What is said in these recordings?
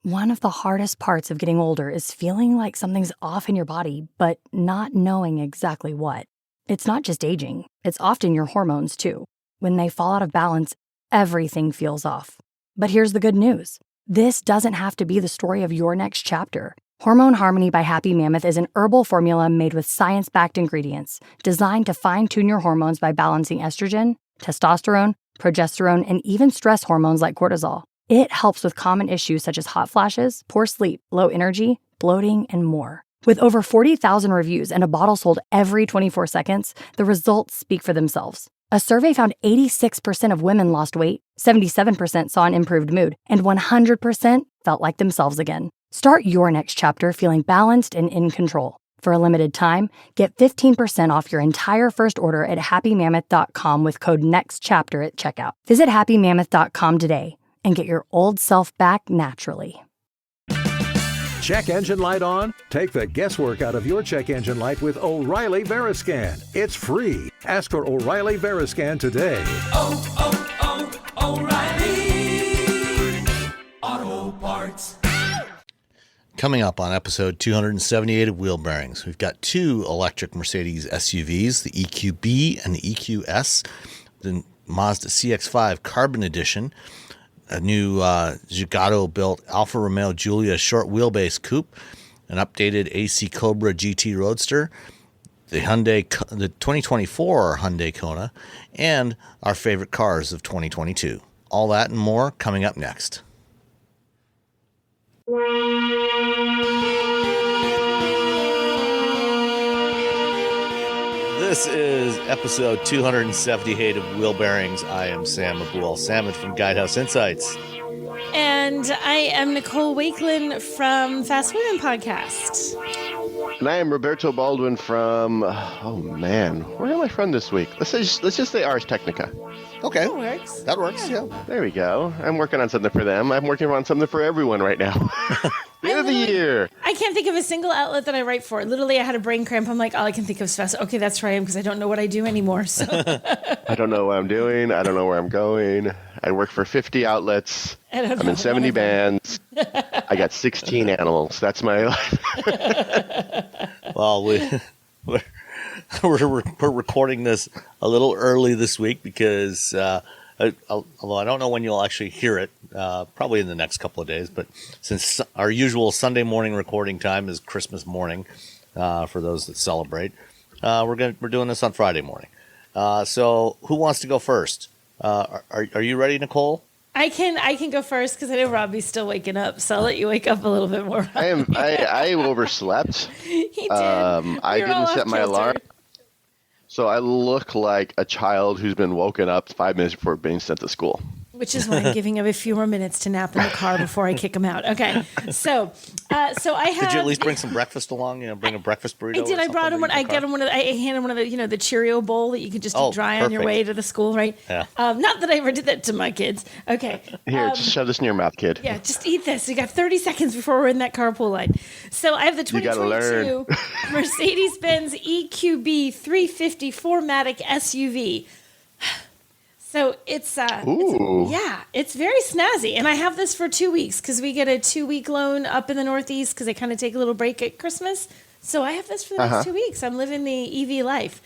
One of the hardest parts of getting older is feeling like something's off in your body, but not knowing exactly what. It's not just aging, it's often your hormones too. When they fall out of balance, everything feels off. But here's the good news. This doesn't have to be the story of your next chapter. Hormone Harmony by Happy Mammoth is an herbal formula made with science-backed ingredients designed to fine-tune your hormones by balancing estrogen, testosterone, progesterone, and even stress hormones like cortisol. It helps with common issues such as hot flashes, poor sleep, low energy, bloating, and more. With over 40,000 reviews and a bottle sold every 24 seconds, the results speak for themselves. A survey found 86% of women lost weight, 77% saw an improved mood, and 100% felt like themselves again. Start your next chapter feeling balanced and in control. For a limited time, get 15% off your entire first order at happymammoth.com with code NEXTCHAPTER at checkout. Visit happymammoth.com today and get your old self back naturally. Check engine light on? Take the guesswork out of your check engine light with O'Reilly Veriscan. It's free. Ask for O'Reilly Veriscan today. O'Reilly Auto Parts. Coming up on episode 278 of Wheel Bearings, we've got two electric Mercedes SUVs, the EQB and the EQS, the Mazda CX-5 Carbon Edition, a new Zagato-built Alfa Romeo Giulia short wheelbase coupe, an updated AC Cobra GT Roadster, the 2024 Hyundai Kona, and our favorite cars of 2022. All that and more coming up next. This is episode 278 of Wheel Bearings. I am Sam Abul-Samad from Guidehouse Insights. And I am Nicole Wakelin from Fast Women Podcast. And I am Roberto Baldwin from, where am I from this week? Let's just say Ars Technica. Okay. That works. Yeah. There we go. I'm working on something for them. I'm working on something for everyone right now. The end of the year. I can't think of a single outlet that I write for. Literally, I had a brain cramp. I'm like, all I can think of is Fast. Okay, that's where I am because I don't know what I do anymore. So I don't know what I'm doing. I don't know where I'm going. I work for 50 outlets. I'm in 70 bands. I got 16 animals. That's my life. Well, we're recording this a little early this week because, although I don't know when you'll actually hear it, probably in the next couple of days, but since our usual Sunday morning recording time is Christmas morning, for those that celebrate, we're doing this on Friday morning. So who wants to go first? Are you ready, Nicole? I can go first because I know Robbie's still waking up, so I'll let you wake up a little bit more. I overslept. He did. I didn't set my alarm. So I look like a child who's been woken up 5 minutes before being sent to school. Which is why I'm giving him a few more minutes to nap in the car before I kick him out. Okay, so I have. Did you at least bring some breakfast along? Bring a breakfast burrito. I did. I brought him one. I got him one of. I handed him one of the the Cheerio bowl that you could just eat dry on your way to the school, right? Yeah. Not that I ever did that to my kids. Okay. Here, just shove this in your mouth, kid. Yeah, just eat this. You got 30 seconds before we're in that carpool line. So I have the 2022 Mercedes-Benz EQB 350 4MATIC SUV. So it's it's very snazzy, and I have this for 2 weeks because we get a 2-week loan up in the Northeast because they kind of take a little break at Christmas. So I have this for the next 2 weeks. I'm living the EV life.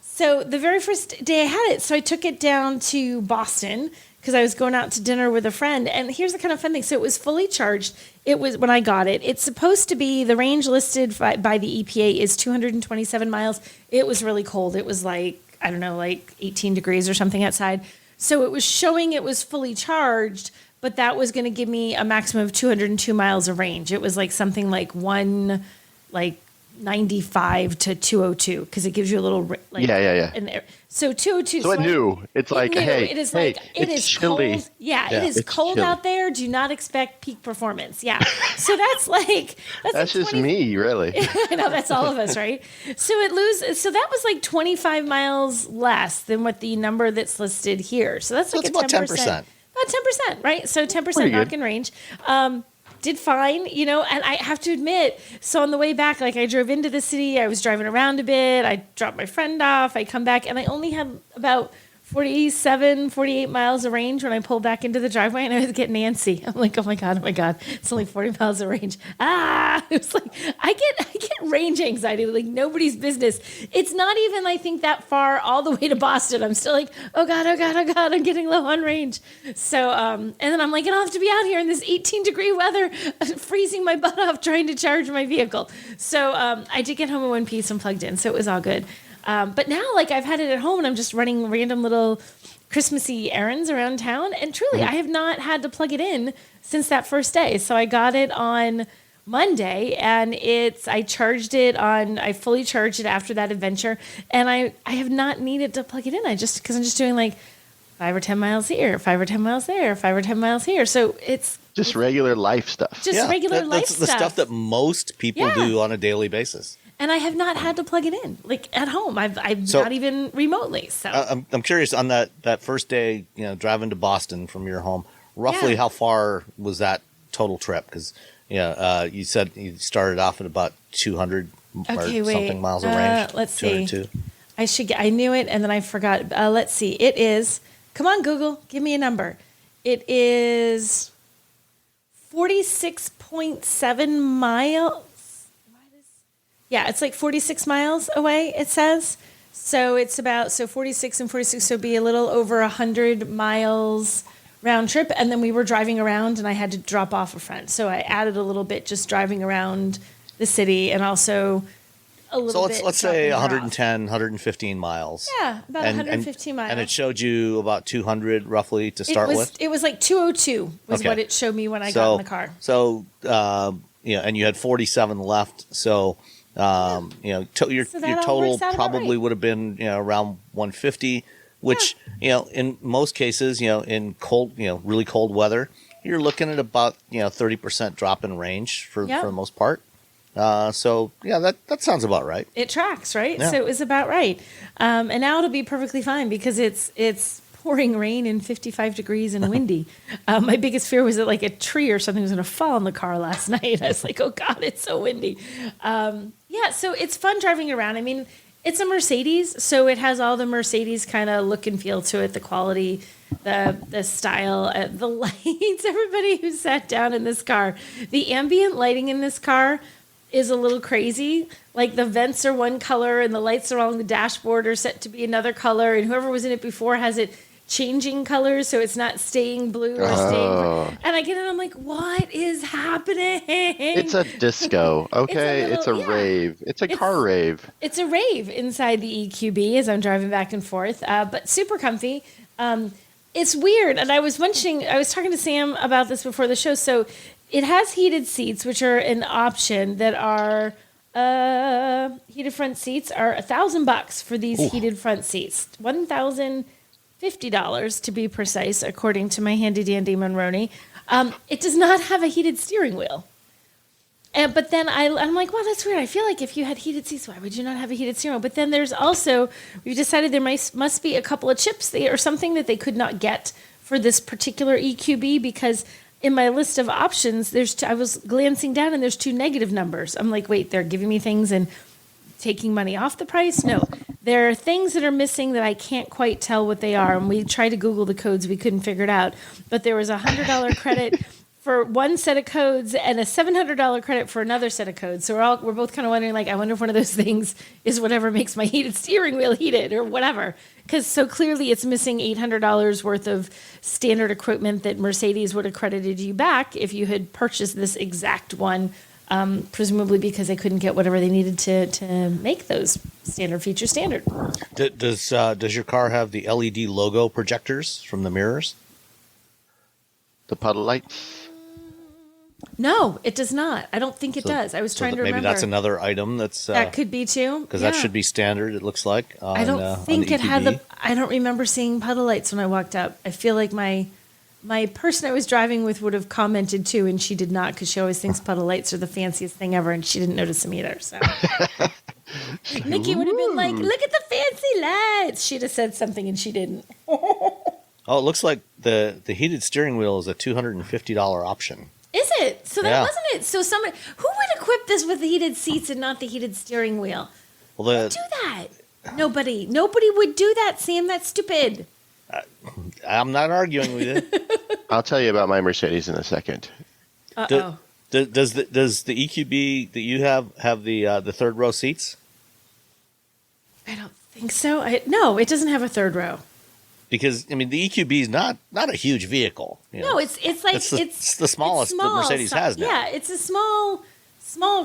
So the very first day I had it, so I took it down to Boston because I was going out to dinner with a friend. And here's the kind of fun thing: so it was fully charged. It was when I got it. It's supposed to be the range listed by the EPA is 227 miles. It was really cold. It was like 18 degrees or something outside. So it was showing it was fully charged, but that was going to give me a maximum of 202 miles of range. It was like something like 95 to 202 because it gives you a little yeah. So 202. So it knew. It's like, hey, it is like it is chilly. Cold. Yeah, it is cold chilly out there. Do not expect peak performance. Yeah. So that's like that's just me, really. I know that's all of us, right? So that was like 25 miles less than what the number that's listed here. So that's like about 10%. About 10%, right? So 10% knock in range. Did fine, and I have to admit, so on the way back, like I drove into the city, I was driving around a bit, I dropped my friend off, I come back, and I only had about 47, 48 miles of range when I pulled back into the driveway, and I was getting antsy. I'm like, oh my God, it's only 40 miles of range. It was like, I get range anxiety, like nobody's business. It's not even, I think, that far all the way to Boston. I'm still like, oh God, I'm getting low on range. So, and then I'm like, I don't have to be out here in this 18-degree weather, freezing my butt off trying to charge my vehicle. So I did get home in one piece and plugged in, so it was all good. But now, like, I've had it at home and I'm just running random little Christmassy errands around town. And truly, I have not had to plug it in since that first day. So I got it on Monday and I fully charged it after that adventure. And I have not needed to plug it in. Because I'm just doing like 5 or 10 miles here, 5 or 10 miles there, 5 or 10 miles here. So it's just regular life stuff. That's the stuff that most people do on a daily basis. And I have not had to plug it in, like at home. I'm not even remotely. So I'm curious on that first day, driving to Boston from your home. Roughly, how far was that total trip? Because you said you started off at about 200 something miles of range. Let's see. I knew it, and then I forgot. Let's see. It is. Come on, Google, give me a number. It is 46.7 miles. Yeah, it's like 46 miles away, it says. So it's 46 and 46, so it'd be a little over 100 miles round trip. And then we were driving around and I had to drop off a friend. So I added a little bit just driving around the city and also a little bit. So let's say 110, 115 miles. Yeah, about 115 miles. And it showed you about 200 roughly to start with? It was like 202 was what it showed me when I got in the car. So, and you had 47 left. So... your total probably would have been around 150, which in most cases in cold really cold weather you're looking at about 30% drop in range for the most part. So that sounds about right. It tracks, right? Yeah. So it was about right. And now it'll be perfectly fine because it's pouring rain and 55 degrees and windy. My biggest fear was that like a tree or something was going to fall in the car last night. I was like, oh God, it's so windy. So it's fun driving around. I mean, it's a Mercedes, so it has all the Mercedes kind of look and feel to it, the quality, the style, the lights. Everybody who sat down in this car, the ambient lighting in this car is a little crazy. Like the vents are one color and the lights along the dashboard are set to be another color, and whoever was in it before has it changing colors, so it's not staying blue or staying. And I get it, I'm like, what is happening? It's a disco, okay? It's a rave. It's a car rave. It's a rave inside the EQB as I'm driving back and forth, but super comfy. It's weird, and I was talking to Sam about this before the show. So it has heated seats, which are an option that are heated front seats are $1,000 for these heated front seats. $1,050 to be precise, according to my handy dandy Monroney. It does not have a heated steering wheel. But then I'm like, wow, that's weird. I feel like if you had heated seats, why would you not have a heated steering wheel? But then there's also, we've decided there must be a couple of chips or something that they could not get for this particular EQB, because in my list of options, I was glancing down and there's 2 negative numbers. I'm like, wait, they're giving me things and taking money off the price? No, there are things that are missing that I can't quite tell what they are. And we tried to Google the codes. We couldn't figure it out. But there was a $100 credit for one set of codes and a $700 credit for another set of codes. So we're both kind of wondering, like, I wonder if one of those things is whatever makes my heated steering wheel heated or whatever. Because so clearly it's missing $800 worth of standard equipment that Mercedes would have credited you back if you had purchased this exact one. Presumably because they couldn't get whatever they needed to make those standard features standard. Does your car have the LED logo projectors from the mirrors? The puddle lights? No, it does not. I don't think it does. I was trying to remember. Maybe that's another item that could be too. Because that should be standard, it looks like. I don't think it had I don't remember seeing puddle lights when I walked up. I feel like my person I was driving with would have commented too, and she did not, because she always thinks puddle lights are the fanciest thing ever, and she didn't notice them either. So Nikki would have been like, "Look at the fancy lights." She'd have said something, and she didn't. Oh, it looks like the heated steering wheel is a $250 option. Is it? So that wasn't it. So somebody who would equip this with the heated seats and not the heated steering wheel? Well, who would do that? Nobody would do that, Sam. That's stupid. I'm not arguing with you. I'll tell you about my Mercedes in a second. Uh-oh. Does the EQB that you have the third row seats? I don't think so. No, it doesn't have a third row. Because I mean, the EQB is not a huge vehicle. No, it's like it's the smallest that Mercedes has now. Yeah, it's a small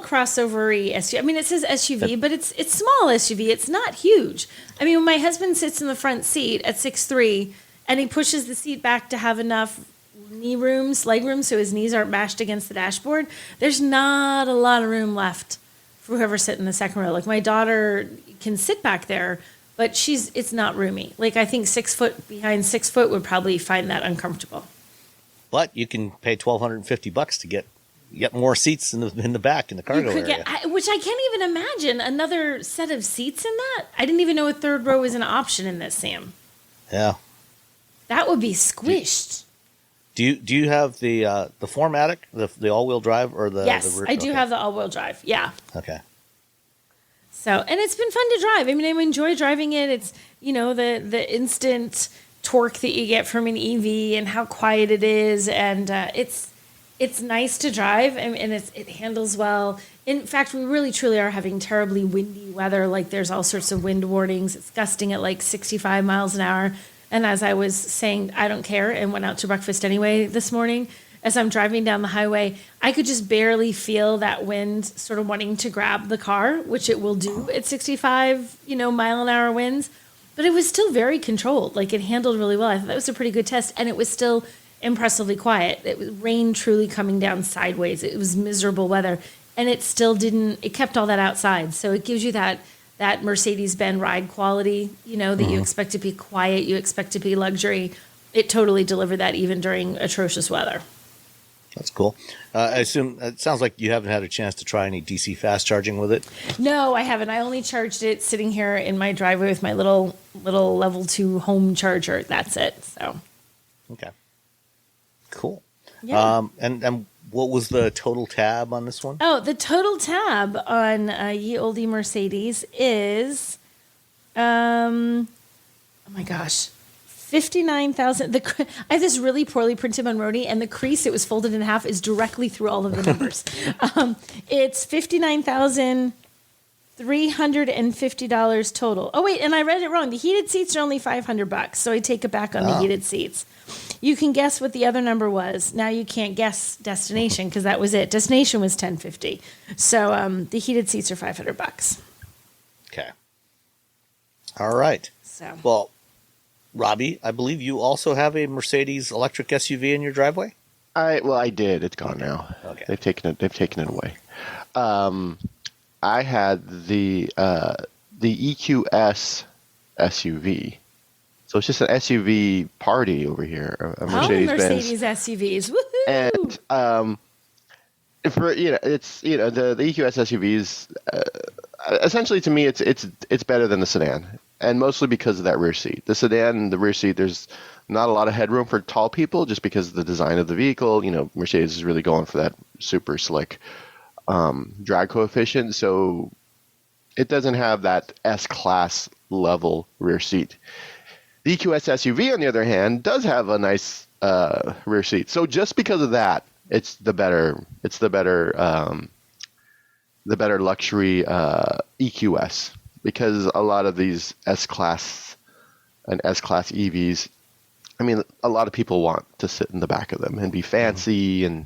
crossover-y SUV. I mean, it says SUV, but it's small SUV. It's not huge. I mean, when my husband sits in the front seat at 6'3", and he pushes the seat back to have enough leg room, so his knees aren't mashed against the dashboard, there's not a lot of room left for whoever's sitting in the second row. Like, my daughter can sit back there, but it's not roomy. Like, I think 6 foot behind 6 foot would probably find that uncomfortable. But you can pay $1,250 to get more seats in the back in the cargo area. Which I can't even imagine another set of seats in that. I didn't even know a third row was an option in this, Sam. Yeah. That would be squished. Do you have the 4MATIC, the all-wheel drive, or the? Yes, I do have the all-wheel drive. Yeah. Okay. So, and it's been fun to drive. I mean, I enjoy driving it. It's, the instant torque that you get from an EV and how quiet it is, and it's nice to drive, and it handles well. In fact, we really truly are having terribly windy weather. Like, there's all sorts of wind warnings. It's gusting at like 65 miles an hour. And as I was saying, I don't care, and went out to breakfast anyway this morning, as I'm driving down the highway, I could just barely feel that wind sort of wanting to grab the car, which it will do at 65, mile an hour winds. But it was still very controlled. Like, it handled really well. I thought that was a pretty good test. And it was still impressively quiet. It was rain truly coming down sideways. It was miserable weather. And it still it kept all that outside. So it gives you that Mercedes-Benz ride quality, that you expect to be quiet, you expect to be luxury. It totally delivered that even during atrocious weather. That's cool. I assume it sounds like you haven't had a chance to try any DC fast charging with it. No, I haven't. I only charged it sitting here in my driveway with my little level 2 home charger. That's it. So. Okay. Cool. Yeah. And what was the total tab on this one? Oh, the total tab on Ye Olde Mercedes is, oh my gosh, 59,000. I have this really poorly printed Monroney, and the crease it was folded in half is directly through all of the numbers. It's $59,350 total. Oh wait, and I read it wrong. The heated seats are only $500, so I take it back on the heated seats. You can guess what the other number was. Now you can't guess destination because that was it. Destination was $1,050. So the heated seats are $500. Okay. All right. So. Well, Robbie, I believe you also have a Mercedes electric SUV in your driveway? I did. It's gone now. Okay. They've taken it away. I had the EQS SUV. So it's just an SUV party over here. A Mercedes-Benz. Mercedes SUVs. Woohoo! And it's the EQS SUVs. Essentially, to me, it's better than the sedan, and mostly because of that rear seat. The sedan and the rear seat, there's not a lot of headroom for tall people, just because of the design of the vehicle. Mercedes is really going for that super slick drag coefficient, so it doesn't have that S-Class level rear seat. The EQS SUV, on the other hand, does have a nice rear seat. So just because of that, it's the better luxury EQS, because a lot of these S-Class and S-Class EVs, I mean, a lot of people want to sit in the back of them and be fancy and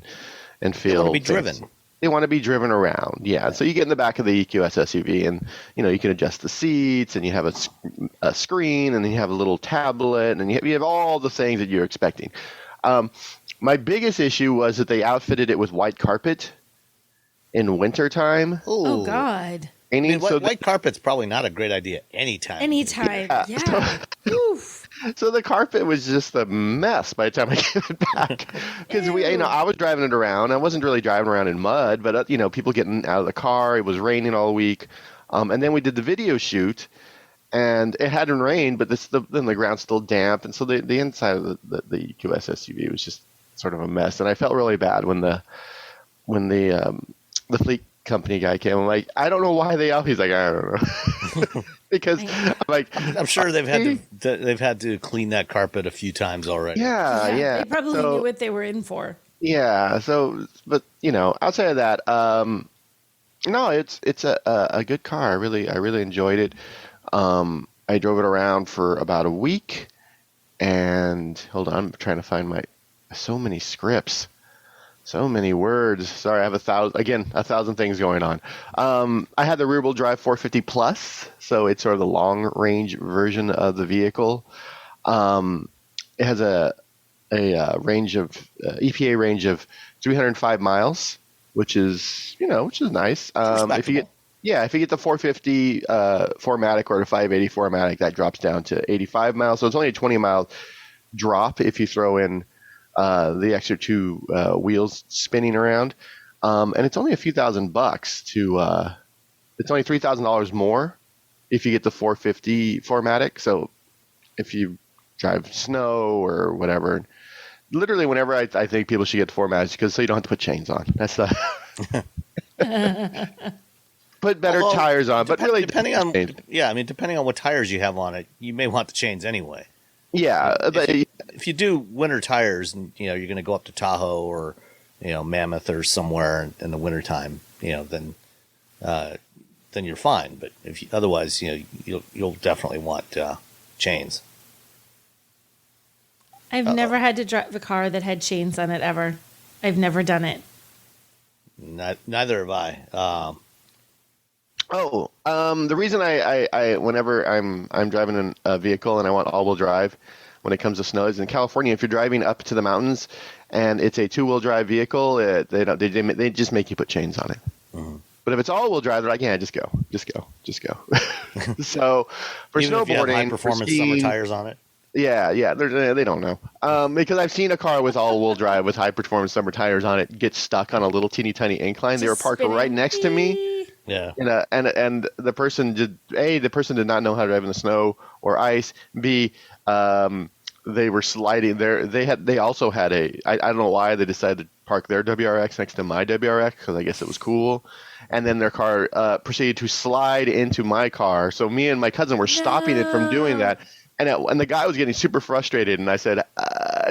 feel. They want to be fancy. driven. They want to be driven around, yeah. So you get in the back of the EQS SUV, and you can adjust the seats, and you have a screen, and then you have a little tablet, and you have all the things that you're expecting. My biggest issue was that they outfitted it with white carpet in wintertime. Oh God! White carpet's probably not a great idea anytime. Yeah. Oof. So the carpet was just a mess by the time I get it back, because I was driving it around. I wasn't really driving around in mud, but people getting out of the car. It was raining all week, and then we did the video shoot, and it hadn't rained, but then the ground's still damp, and so the inside of the EQS SUV was just sort of a mess. And I felt really bad when the fleet company guy came. I'm like, I don't know why he's like, I don't know. because I'm sure they've had to clean that carpet a few times already. Yeah. They probably knew what they were in for. Yeah. So, but outside of that, no, it's a good car. I really enjoyed it. I drove it around for about a week, and hold on, I'm trying to find so many scripts. So many words. Sorry, I have 1,000 things going on. I had the rear-wheel drive 450 Plus, so it's sort of the long-range version of the vehicle. It has a range of EPA range of 305 miles, which is nice. If you get the 450 4MATIC or the 580 4MATIC, that drops down to 85 miles. So it's only a 20-mile drop if you throw in the extra two wheels spinning around, and it's only a few $1,000 to. It's only $3,000 more if you get the 450 4MATIC. So if you drive snow or whatever, literally whenever I think people should get the 4MATIC because so you don't have to put chains on. That's the. Put better tires on, but really depending on what tires you have on it, you may want the chains anyway. Yeah, if you do winter tires and you're going to go up to Tahoe or Mammoth or somewhere in the wintertime, then you're fine. But otherwise, you'll definitely want chains. I've never had to drive a car that had chains on it ever. I've never done it. Neither have I. The reason I whenever I'm driving a vehicle and I want all-wheel drive when it comes to snow is in California. If you're driving up to the mountains and it's a two-wheel drive vehicle, they just make you put chains on it. Mm-hmm. But if it's all-wheel drive, they're like, yeah, just go. So for even snowboarding, if you have high-performance summer tires on it. Yeah, they don't know. Because I've seen a car with all-wheel drive with high-performance summer tires on it get stuck on a little teeny tiny incline. They were parked right next to me. Yeah. And the person did not know how to drive in the snow or ice. B, they were sliding there. They also had I don't know why they decided to park their WRX next to my WRX because I guess it was cool. And then their car proceeded to slide into my car. So me and my cousin were stopping it from doing that. And the guy was getting super frustrated. And I said,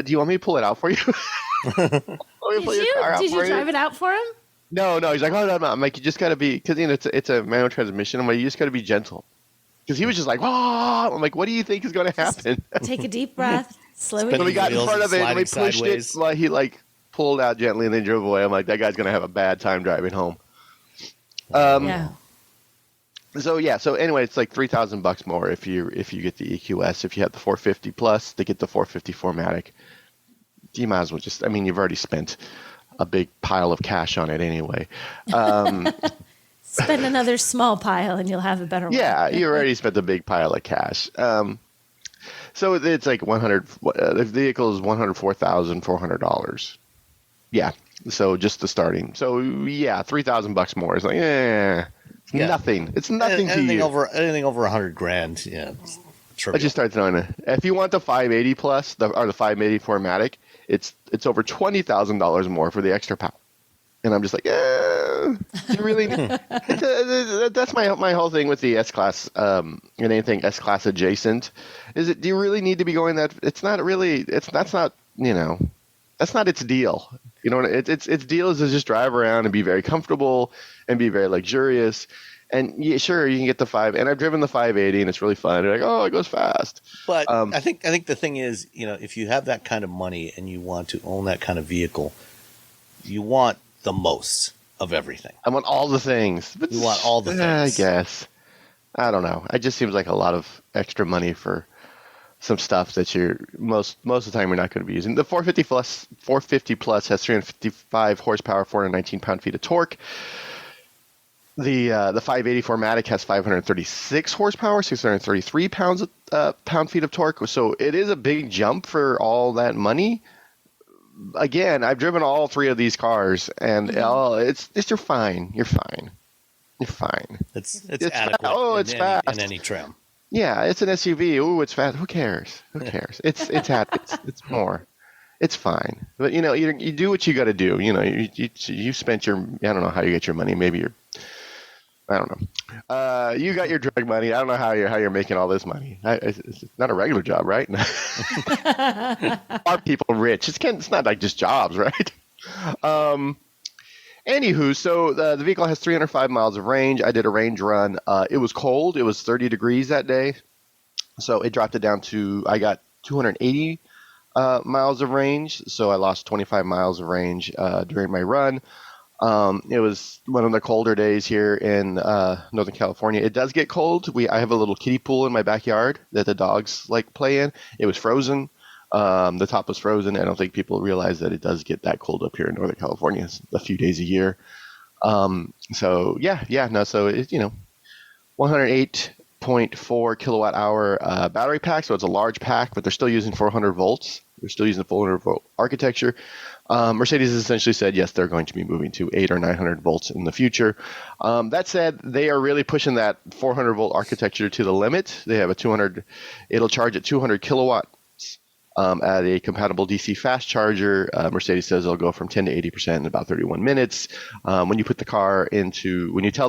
"Do you want me to pull it out for you?" Did you drive it out for him? No. He's like, "Oh, no." I'm like, "You just got to be," because it's a manual transmission. I'm like, "You just got to be gentle." Because he was just like, "Oh," I'm like, "What do you think is going to happen?" Take a deep breath, slow it down. So we got in front of it and we pushed it. Like he pulled out gently and then drove away. I'm like, that guy's going to have a bad time driving home. Yeah. So anyway, it's like $3,000 more if you get the EQS. If you have the 450 Plus, to get the 450 4MATIC, you might as well you've already spent a big pile of cash on it anyway. Spend another small pile and you'll have a better one. Yeah, you already spent a big pile of cash. So it's like the vehicle is $104,400. Yeah. So just the starting. So yeah, $3,000 more. It's like, nothing. It's nothing to you. Anything over $100,000. Yeah. I just started throwing it. If you want the 580 Plus or the 580 4MATIC, it's over $20,000 more for the extra power. And I'm just like, do you really? That's my whole thing with the S-Class and anything S-Class adjacent. Do you really need to be going that? It's not really. That's not its deal. Its deal is to just drive around and be very comfortable and be very luxurious. And yeah, sure, you can get the 5. And I've driven the 580 and it's really fun. They're like, oh, it goes fast. But I think the thing is, if you have that kind of money and you want to own that kind of vehicle, you want the most of everything. I want all the things. You want all the things. I guess. I don't know. It just seems like a lot of extra money for some stuff that you're most of the time you're not going to be using. The 450 Plus has 355 horsepower, 419 pound-feet of torque. The 580 4MATIC has 536 horsepower, 633 pound-feet of torque. So it is a big jump for all that money. Again, I've driven all three of these cars, and it's you're fine. You're fine. It's adequate. It's fast in any trim. Yeah, it's an SUV. Ooh, it's fast. Who cares? It's more. It's fine. But you do what you got to do. You spent your, I don't know how you get your money. Maybe you're I don't know. You got your drug money. I don't know how you're making all this money. It's not a regular job, right? Are people rich? It's not like just jobs, right? Anywho, so the vehicle has 305 miles of range. I did a range run. It was cold. It was 30 degrees that day. So it dropped it down to, I got 280 miles of range. So I lost 25 miles of range during my run. It was one of the colder days here in Northern California. It does get cold. I have a little kiddie pool in my backyard that the dogs like play in. It was frozen. The top was frozen. I don't think people realize that it does get that cold up here in Northern California. It's a few days a year. So it's 108.4 kilowatt hour battery pack. So it's a large pack, but they're still using 400 volts. They're still using the 400 volt architecture. Mercedes essentially said, yes, they're going to be moving to 800 or 900 volts in the future. That said, they are really pushing that 400 volt architecture to the limit. They have it'll charge at 200 kilowatts at a compatible DC fast charger. Mercedes says it'll go from 10 to 80% in about 31 minutes. When you tell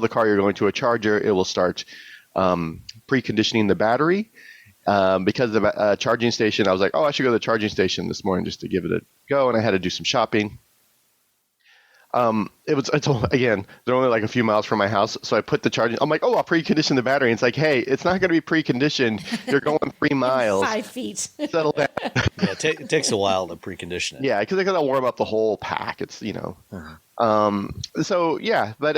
the car you're going to a charger, it will start preconditioning the battery. Because the charging station, I was like, I should go to the charging station this morning just to give it a go, and I had to do some shopping. Again, they're only like a few miles from my house, so I put the charging. I'm like, I'll precondition the battery. And it's like, hey, it's not going to be preconditioned. You're going 3 miles. 5 feet. Settle down. Yeah, it takes a while to precondition it. Yeah, because I got to warm up the whole pack. It's So yeah, but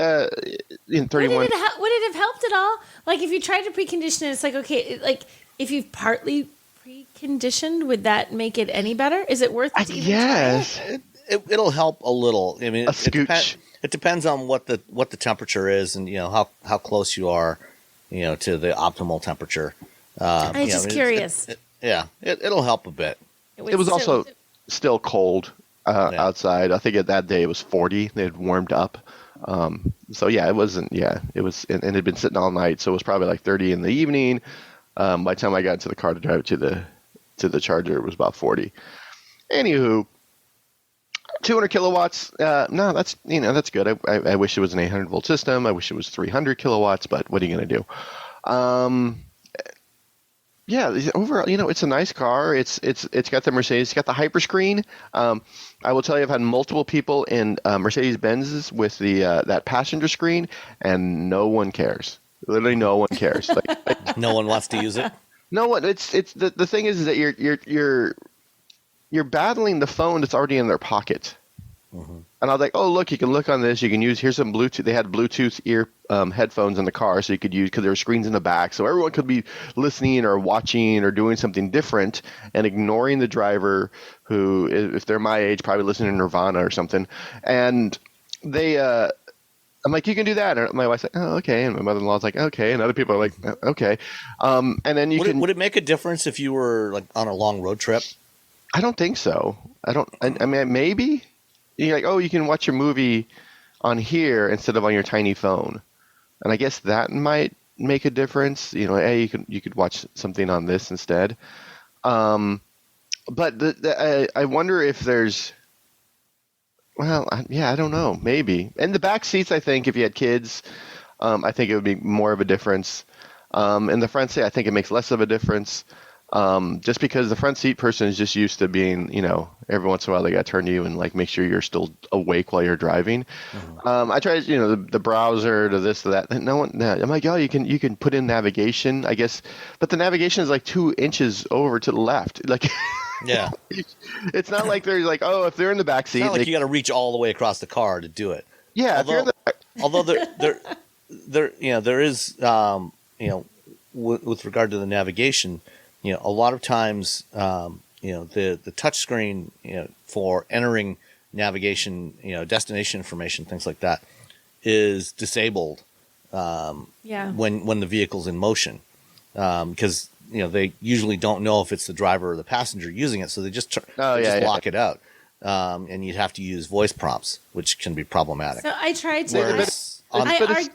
in 31. Would it have helped at all? Like if you tried to precondition it, it's like okay, like if you've partly preconditioned, would that make it any better? Is it worth it to even try it? It'll help a little. I mean, it depends on what the temperature is, and how close you are, to the optimal temperature. I'm just curious. It'll help a bit. It was also still cold outside. I think that day it was 40. They had warmed up. So yeah, it wasn't. Yeah, it was, and it had been sitting all night, so it was probably like 30 in the evening. By the time I got into the car to drive to the charger, it was about 40. Anywho. 200 kilowatts. No, that's good. I wish it was an 800 volt system. I wish it was 300 kilowatts, but what are you going to do? Overall, it's a nice car. It's got the Mercedes. It's got the hyperscreen. I will tell you, I've had multiple people in Mercedes-Benzes with that passenger screen, and no one cares. Literally, no one cares. No one wants to use it. No one. It's the thing is that you're battling the phone that's already in their pocket. Mm-hmm. And I was like, oh, look, you can look on this. You can use, here's some Bluetooth. They had Bluetooth ear headphones in the car, so you could use, because there were screens in the back. So everyone could be listening or watching or doing something different and ignoring the driver who, if they're my age, probably listening to Nirvana or something. And I'm like, you can do that. And my wife's like, oh, okay. And my mother-in-law's like, okay. And other people are like, okay. And then would it make a difference if you were like on a long road trip? I don't think so. I mean, maybe you're like, oh, you can watch your movie on here instead of on your tiny phone, and I guess that might make a difference. Hey, you could watch something on this instead. But I wonder if there's. Well, I don't know. Maybe in the back seats, I think if you had kids, I think it would be more of a difference. In the front seat, I think it makes less of a difference. Just because the front seat person is just used to being, every once in a while they got to turn to you and like make sure you're still awake while you're driving. Mm-hmm. I tried, the browser to this to that. No one. I'm like, you can put in navigation, I guess, but the navigation is like 2 inches over to the left. Like, yeah, it's not like there's like, if they're in the back seat, it's not like you got to reach all the way across the car to do it. Yeah, although there is, with regard to the navigation. A lot of times, the touch screen, for entering navigation, destination information, things like that, is disabled. When the vehicle's in motion, because they usually don't know if it's the driver or the passenger using it, so they just lock it out, and you'd have to use voice prompts, which can be problematic. So I tried to.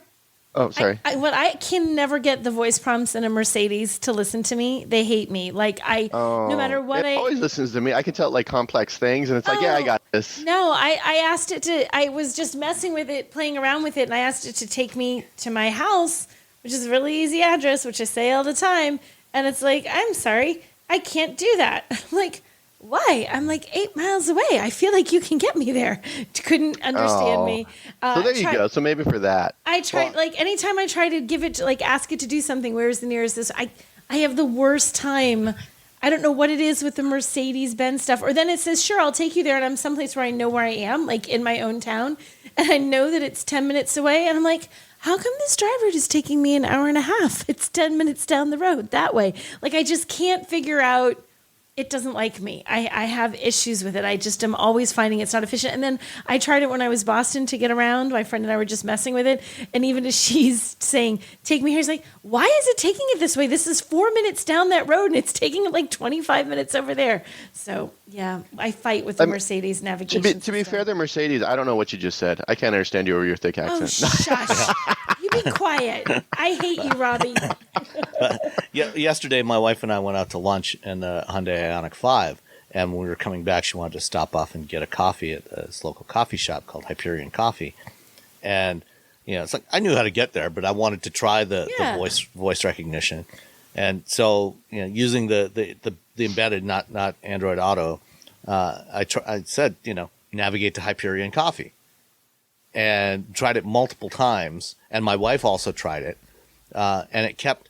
Oh, sorry. I can never get the voice prompts in a Mercedes to listen to me. They hate me. Like no matter what it always listens to me. I can tell like complex things, and it's like, yeah, I got this. No, I asked it to. I was just messing with it, playing around with it, and I asked it to take me to my house, which is a really easy address, which I say all the time. And it's like, I'm sorry, I can't do that. I'm like, why? I'm like 8 miles away. I feel like you can get me there. Couldn't understand me. So there you go. So maybe for that. I tried, like, anytime I try to give it, like, ask it to do something, where's the nearest this? I have the worst time. I don't know what it is with the Mercedes-Benz stuff. Or then it says, sure, I'll take you there. And I'm someplace where I know where I am, like in my own town. And I know that it's 10 minutes away. And I'm like, how come this driver is taking me an hour and a half? It's 10 minutes down the road that way. Like, I just can't figure out. It doesn't like me. I have issues with it. I just am always finding it's not efficient. And then I tried it when I was in Boston to get around. My friend and I were just messing with it. And even as she's saying, take me here, he's like, why is it taking it this way? This is 4 minutes down that road and it's taking it like 25 minutes over there. So, yeah, I fight with the Mercedes navigation To be fair, the Mercedes, I don't know what you just said. I can't understand you over your thick accent. Oh, shush. You be quiet. I hate you, Robbie. Yesterday, my wife and I went out to lunch in the Hyundai Ioniq 5, and when we were coming back, she wanted to stop off and get a coffee at this local coffee shop called Hyperion Coffee. And, it's like I knew how to get there, but I wanted to try the voice recognition. And so, using the embedded, not Android Auto, I said, navigate to Hyperion Coffee. And tried it multiple times, and my wife also tried it, and it kept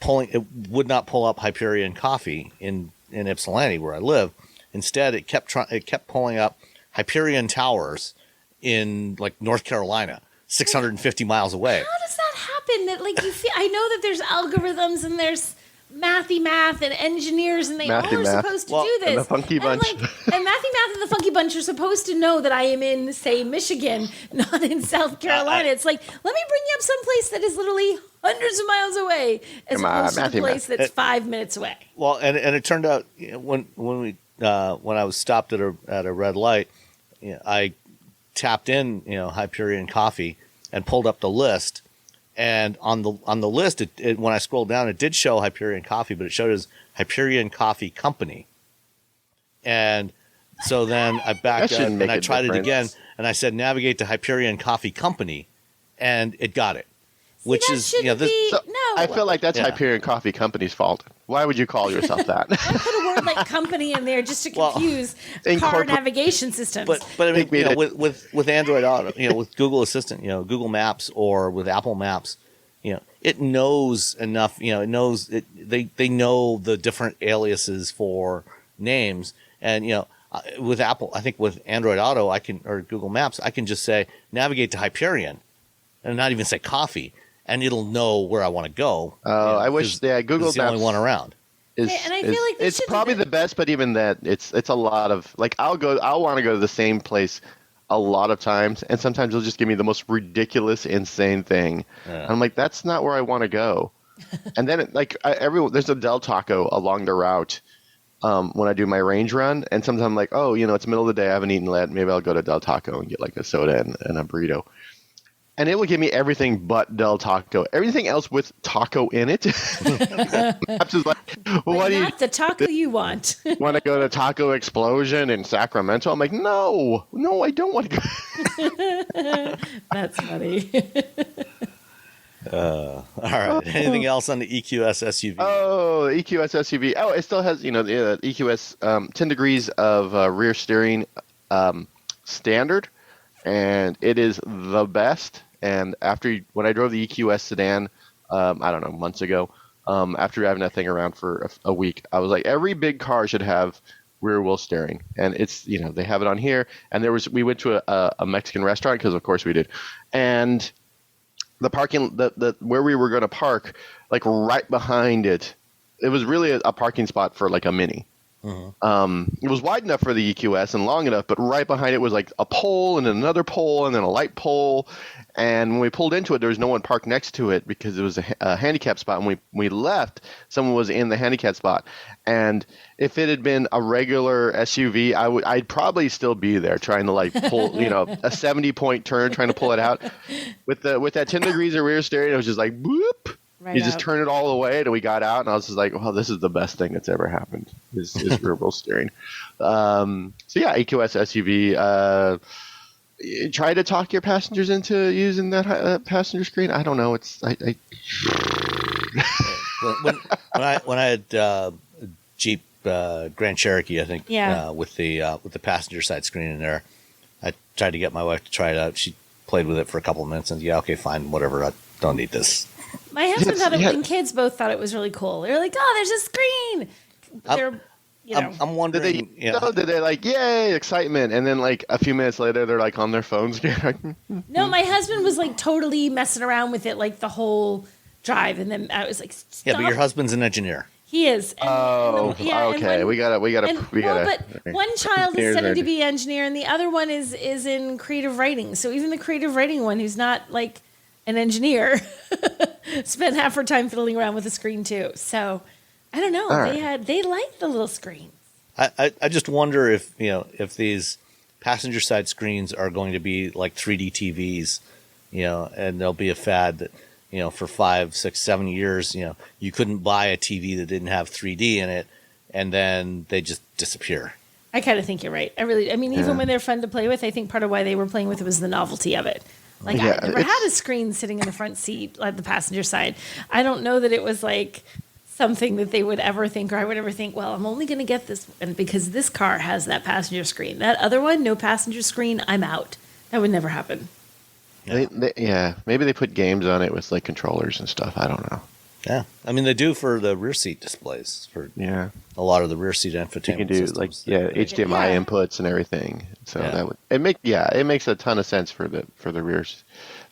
pulling. It would not pull up Hyperion Coffee in Ypsilanti, where I live. Instead, it kept pulling up Hyperion Towers in like North Carolina, 650 miles away. How does that happen? That like you feel? I know that there's algorithms and there's math and engineers, and they all are supposed to do this. And the Funky Bunch. And Math and the Funky Bunch are supposed to know that I am in, say, Michigan, not in South Carolina. It's like, let me bring you up someplace that is literally hundreds of miles away, as opposed to the place that's 5 minutes away. Well, and it turned out when I was stopped at a red light, I tapped in Hyperion Coffee and pulled up the list. And on the list, it when I scrolled down, it did show Hyperion Coffee, but it showed as Hyperion Coffee Company. And so then I backed up and I tried it again, and I said navigate to Hyperion Coffee Company, and it got it. Which is I feel like that's Hyperion Coffee Company's fault. Why would you call yourself that? I put a word like company in there just to confuse car navigation systems. But I mean, with Android Auto, with Google Assistant, Google Maps, or with Apple Maps, it knows enough. It knows they know the different aliases for names, and with Apple, I think with Android Auto, or Google Maps, I can just say navigate to Hyperion, and not even say coffee. And it'll know where I want to go. I wish Google Maps the only one around. And I feel like it's probably the best, but even that, it's a lot of like I'll want to go to the same place a lot of times, and sometimes it'll just give me the most ridiculous, insane thing. Yeah. And I'm like, that's not where I want to go. And then there's a Del Taco along the route when I do my range run, and sometimes I'm like, it's middle of the day, I haven't eaten yet. Maybe I'll go to Del Taco and get like a soda and a burrito. And it will give me everything but Del Taco. Everything else with taco in it. Maps is like, what do you? Not the taco you want. Want to go to Taco Explosion in Sacramento? I'm like, no, I don't want to go. That's funny. All right. Anything else on the EQS SUV? Oh, the EQS SUV. Oh, it still has, the EQS 10 degrees of rear steering standard. And it is the best. And when I drove the EQS sedan, I don't know, months ago, after driving that thing around for a week, I was like, every big car should have rear wheel steering. And it's, they have it on here. And we went to a Mexican restaurant, because of course we did. And the parking, where we were going to park, like right behind it, it was really a parking spot for like a Mini. It was wide enough for the EQS and long enough, but right behind it was like a pole and another pole and then a light pole. And when we pulled into it, there was no one parked next to it because it was a handicap spot. And we left, someone was in the handicap spot. And if it had been a regular SUV, I'd probably still be there trying to like pull, a 70-point turn, trying to pull it out. With that 10 degrees of rear steering, it was just like boop. Right you just turn it all the way, and we got out, and I was just like, "Well, this is the best thing that's ever happened is rear wheel steering." So yeah, EQS SUV. Try to talk your passengers into using that passenger screen. I don't know. When I had Jeep Grand Cherokee, I think, with the passenger side screen in there, I tried to get my wife to try it out. She played with it for a couple of minutes, and okay, fine, whatever. I don't need this. My husband thought it, and kids both thought it was really cool. They were like, "Oh, there's a screen." I'm wondering. Did they like, yay, excitement, and then like a few minutes later, they're like on their phones. No, my husband was like totally messing around with it like the whole drive, and then I was like, "Stop." Yeah, but your husband's an engineer. He is. Okay. We gotta. But one child is studying to be an engineer, and the other one is in creative writing. So even the creative writing one, who's not like an engineer, spent half her time fiddling around with the screen too. So I don't know. They liked the little screen. I just wonder if these passenger side screens are going to be like 3D TVs, and there'll be a fad that for 5, 6, 7 years, you couldn't buy a TV that didn't have 3D in it, and then they just disappear. I kind of think you're right. Even when they're fun to play with, I think part of why they were playing with it was the novelty of it. Like, I never had a screen sitting in the front seat, like the passenger side. I don't know that it was like something that they would ever think, or I would ever think, well, I'm only going to get this one because this car has that passenger screen. That other one, no passenger screen, I'm out. That would never happen. Maybe they put games on it with like controllers and stuff. I don't know. Yeah, they do for the rear seat displays. A lot of the rear seat infotainment. You can do systems. HDMI inputs and everything. So that would it makes a ton of sense for the rear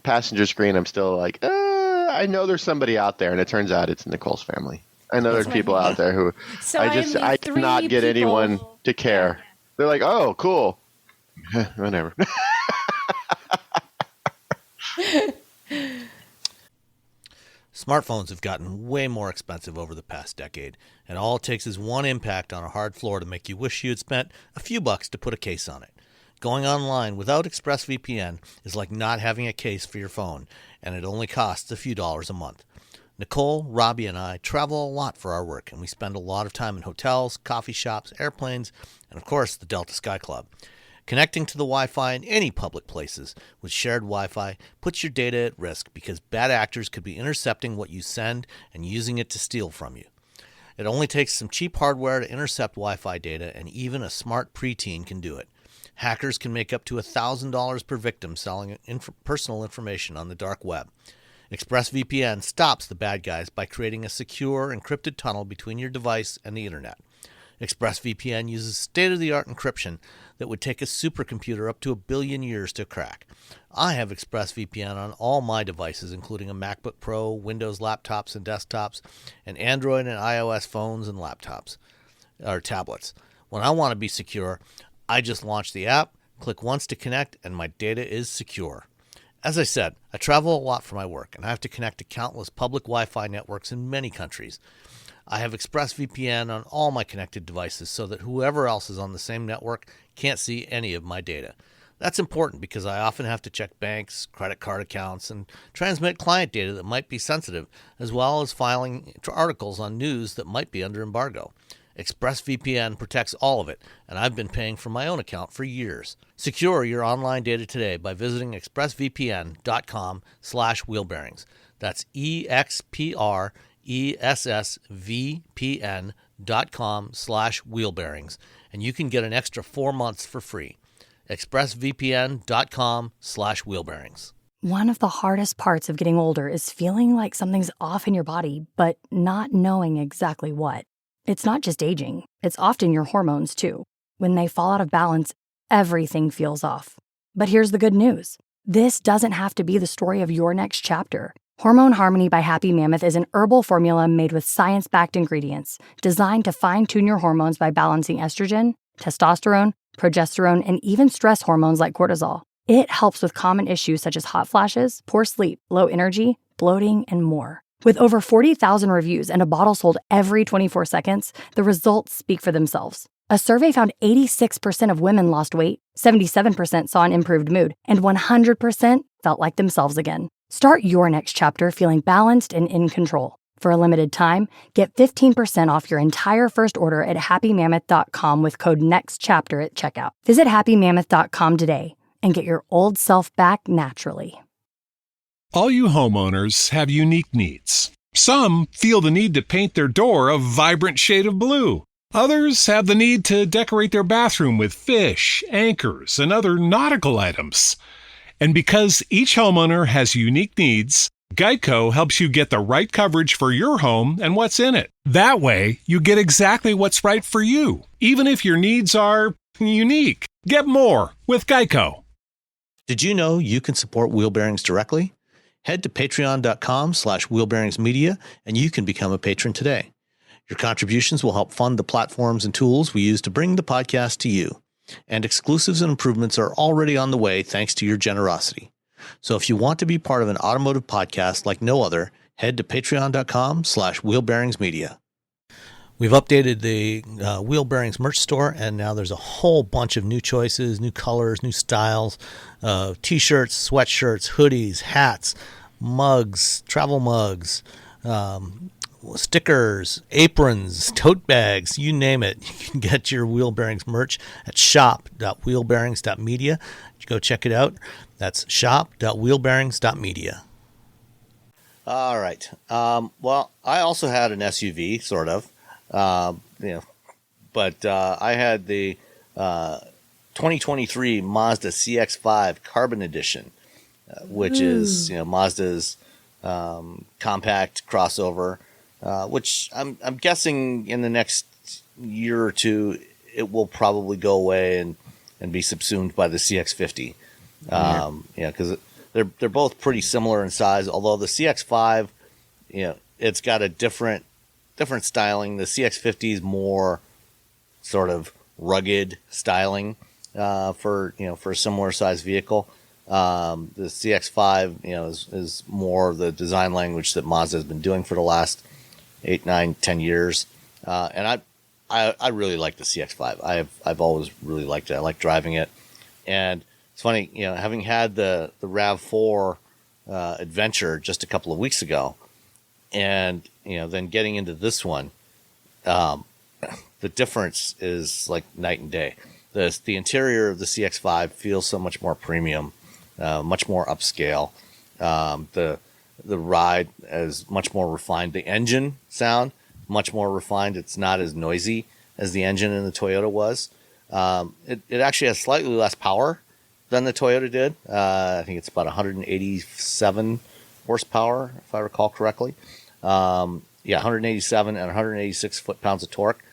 passenger screen. I'm still like, I know there's somebody out there, and it turns out it's Nicole's family. I know there's people out there who I cannot get anyone to care. They're like, oh, cool, whatever. Smartphones have gotten way more expensive over the past decade, and all it takes is one impact on a hard floor to make you wish you had spent a few bucks to put a case on it. Going online without ExpressVPN is like not having a case for your phone, and it only costs a few dollars a month. Nicole, Robbie, and I travel a lot for our work, and we spend a lot of time in hotels, coffee shops, airplanes, and of course the Delta Sky Club. Connecting to the Wi-Fi in any public places with shared Wi-Fi puts your data at risk because bad actors could be intercepting what you send and using it to steal from you. It only takes some cheap hardware to intercept Wi-Fi data, and even a smart preteen can do it. Hackers can make up to $1,000 per victim selling personal information on the dark web. ExpressVPN stops the bad guys by creating a secure, encrypted tunnel between your device and the internet. ExpressVPN uses state-of-the-art encryption that would take a supercomputer up to 1 billion years to crack. I have ExpressVPN on all my devices, including a MacBook Pro, Windows laptops and desktops, and Android and iOS phones and laptops, or tablets. When I want to be secure, I just launch the app, click once to connect, and my data is secure. As I said, I travel a lot for my work, and I have to connect to countless public Wi-Fi networks in many countries. I have ExpressVPN on all my connected devices so that whoever else is on the same network can't see any of my data. That's important because I often have to check banks, credit card accounts, and transmit client data that might be sensitive, as well as filing articles on news that might be under embargo. ExpressVPN protects all of it, and I've been paying for my own account for years. Secure your online data today by visiting expressvpn.com/wheelbearings. That's expressvpn.com/wheelbearings, and you can get an extra 4 months for free. expressvpn.com/wheelbearings. One of the hardest parts of getting older is feeling like something's off in your body, but not knowing exactly what. It's not just aging, it's often your hormones too. When they fall out of balance, everything feels off. But here's the good news. This doesn't have to be the story of your next chapter. Hormone Harmony by Happy Mammoth is an herbal formula made with science-backed ingredients designed to fine-tune your hormones by balancing estrogen, testosterone, progesterone, and even stress hormones like cortisol. It helps with common issues such as hot flashes, poor sleep, low energy, bloating, and more. With over 40,000 reviews and a bottle sold every 24 seconds, the results speak for themselves. A survey found 86% of women lost weight, 77% saw an improved mood, and 100% felt like themselves again. Start your next chapter feeling balanced and in control. For a limited time, get 15% off your entire first order at happymammoth.com with code NEXTCHAPTER at checkout. Visit happymammoth.com today and get your old self back naturally. All you homeowners have unique needs. Some feel the need to paint their door a vibrant shade of blue. Others have the need to decorate their bathroom with fish, anchors, and other nautical items. And because each homeowner has unique needs, Geico helps you get the right coverage for your home and what's in it. That way, you get exactly what's right for you, even if your needs are unique. Get more with Geico. Did you know you can support Wheel Bearings directly? Head to patreon.com/wheelbearingsmedia and you can become a patron today. Your contributions will help fund the platforms and tools we use to bring the podcast to you. And exclusives and improvements are already on the way thanks to your generosity. So if you want to be part of an automotive podcast like no other, head to patreon.com/wheelbearingsmedia. We've updated the Wheel Bearings merch store, and now there's a whole bunch of new choices, new colors, new styles, t-shirts, sweatshirts, hoodies, hats, mugs, travel mugs, stickers, aprons, tote bags, you name it. You can get your Wheel Bearings merch at shop.wheelbearings.media. Go check it out. That's shop.wheelbearings.media. All right. Well, I also had an SUV, sort of. But I had the 2023 Mazda CX-5 Carbon Edition, which is Mazda's compact crossover, which I'm guessing in the next year or two it will probably go away and be subsumed by the CX-50. Because they're both pretty similar in size, although the CX-5, it's got a different styling. The CX-50 is more sort of rugged styling for a similar size vehicle. The CX-5 is more the design language that Mazda has been doing for the last 8, 9, 10 years. And I really like the CX-5. I've always really liked it. I like driving it. And it's funny, having had the RAV4 Adventure just a couple of weeks ago, and then getting into this one, the difference is like night and day. The interior of the CX-5 feels so much more premium, much more upscale. The ride is much more refined. The engine sound much more refined. It's not as noisy as the engine in the Toyota was. It actually has slightly less power than the Toyota did. I think it's about 187 horsepower, if I recall correctly. 187 and 186 foot-pounds of torque.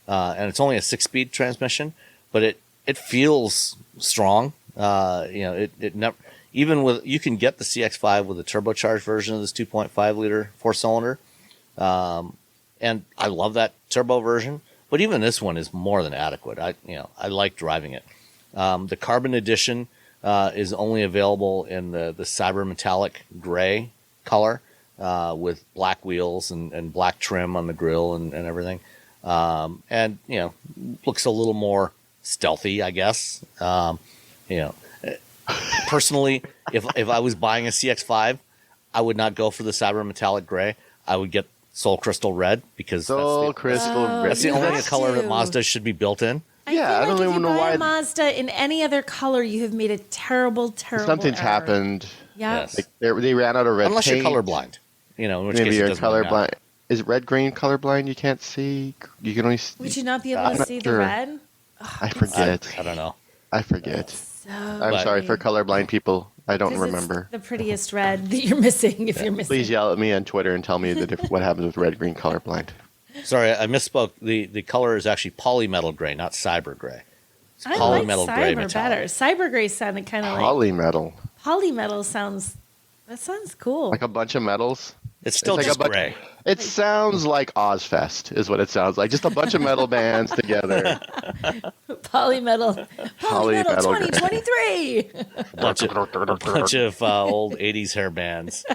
And it's only a 6-speed transmission, but it feels strong. It never, even with, you can get the CX-5 with a turbocharged version of this 2.5 liter 4-cylinder. And I love that turbo version, but even this one is more than adequate. I like driving it. The Carbon Edition is only available in the cyber metallic gray color, with black wheels and black trim on the grille and everything. And looks a little more stealthy, I guess. Personally, if I was buying a CX-5, I would not go for the cyber metallic gray. I would get Soul Crystal Red, because that's the only color that Mazda should be built in. I don't even know why. If you buy a Mazda in any other color, you have made a terrible something's error. happened. Yeah. Yes. They ran out of red Unless paint. you're colorblind. In which Maybe case you're it doesn't really colorblind. matter. Is red green colorblind? You can't see. You can only. Would you not be able to see the red? I forget. I don't know. I forget. So I'm sorry for colorblind people. I don't remember. It's the prettiest red that you're missing if you're missing. Please yell at me on Twitter and tell me what happens with red green colorblind. Sorry, I misspoke. The color is actually polymetal gray, not cyber gray. It's I like polymetal cyber gray metallic. better. Cyber gray sounded kind of like Polymetal. polymetal sounds That sounds cool. Like a bunch of metals. It's still like just gray. It sounds like Ozfest is what it sounds like. Just a bunch of metal bands together. Polymetal 2023. Bunch of old 80s hair bands.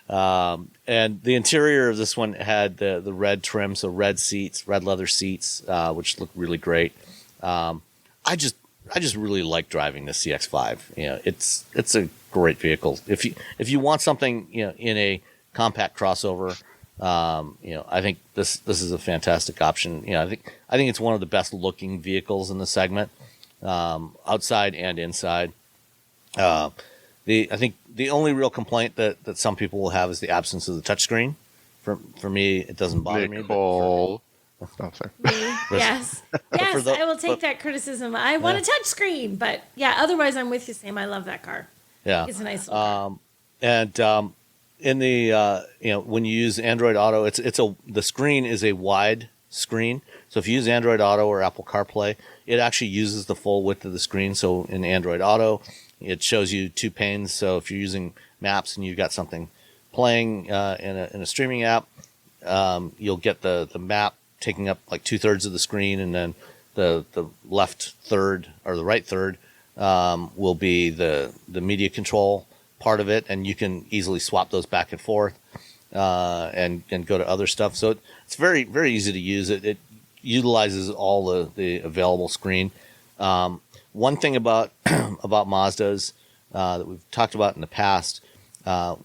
And the interior of this one had the red trim, so red leather seats, which look really great. I just really like driving the CX-5. You know, it's a great vehicle. If you want something, you know, in a compact crossover, you know, I think this is a fantastic option. You know, I think it's one of the best looking vehicles in the segment, outside and inside. I think the only real complaint that some people will have is the absence of the touchscreen. For me, it doesn't bother me. Oh, sorry. Yes. Yes, I will take that criticism. I want a touch screen, but yeah, otherwise I'm with you, Sam. I love that car. Yeah. It's a nice little car. And in the you know, when you use Android Auto, the screen is a wide screen. So if you use Android Auto or Apple CarPlay, it actually uses the full width of the screen. So in Android Auto, it shows you 2 panes. So if you're using Maps and you've got something playing in a streaming app, you'll get the map taking up like 2/3 of the screen, and then the left third or the right third will be the media control part of it, and you can easily swap those back and forth and go to other stuff. So it's very, very easy to use. It utilizes all the available screen. One thing about Mazdas that we've talked about in the past,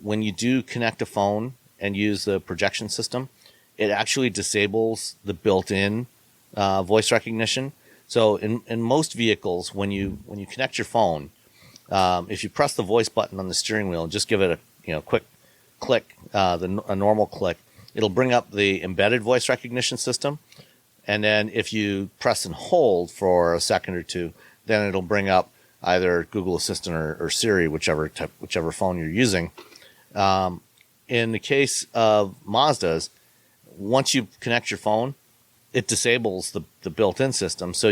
when you do connect a phone and use the projection system, it actually disables the built-in voice recognition. So in most vehicles, when you connect your phone, if you press the voice button on the steering wheel and just give it a quick click, a normal click, it'll bring up the embedded voice recognition system. And then if you press and hold for a second or two, then it'll bring up either Google Assistant or Siri, whichever phone you're using. In the case of Mazdas, once you connect your phone, it disables the built-in system. So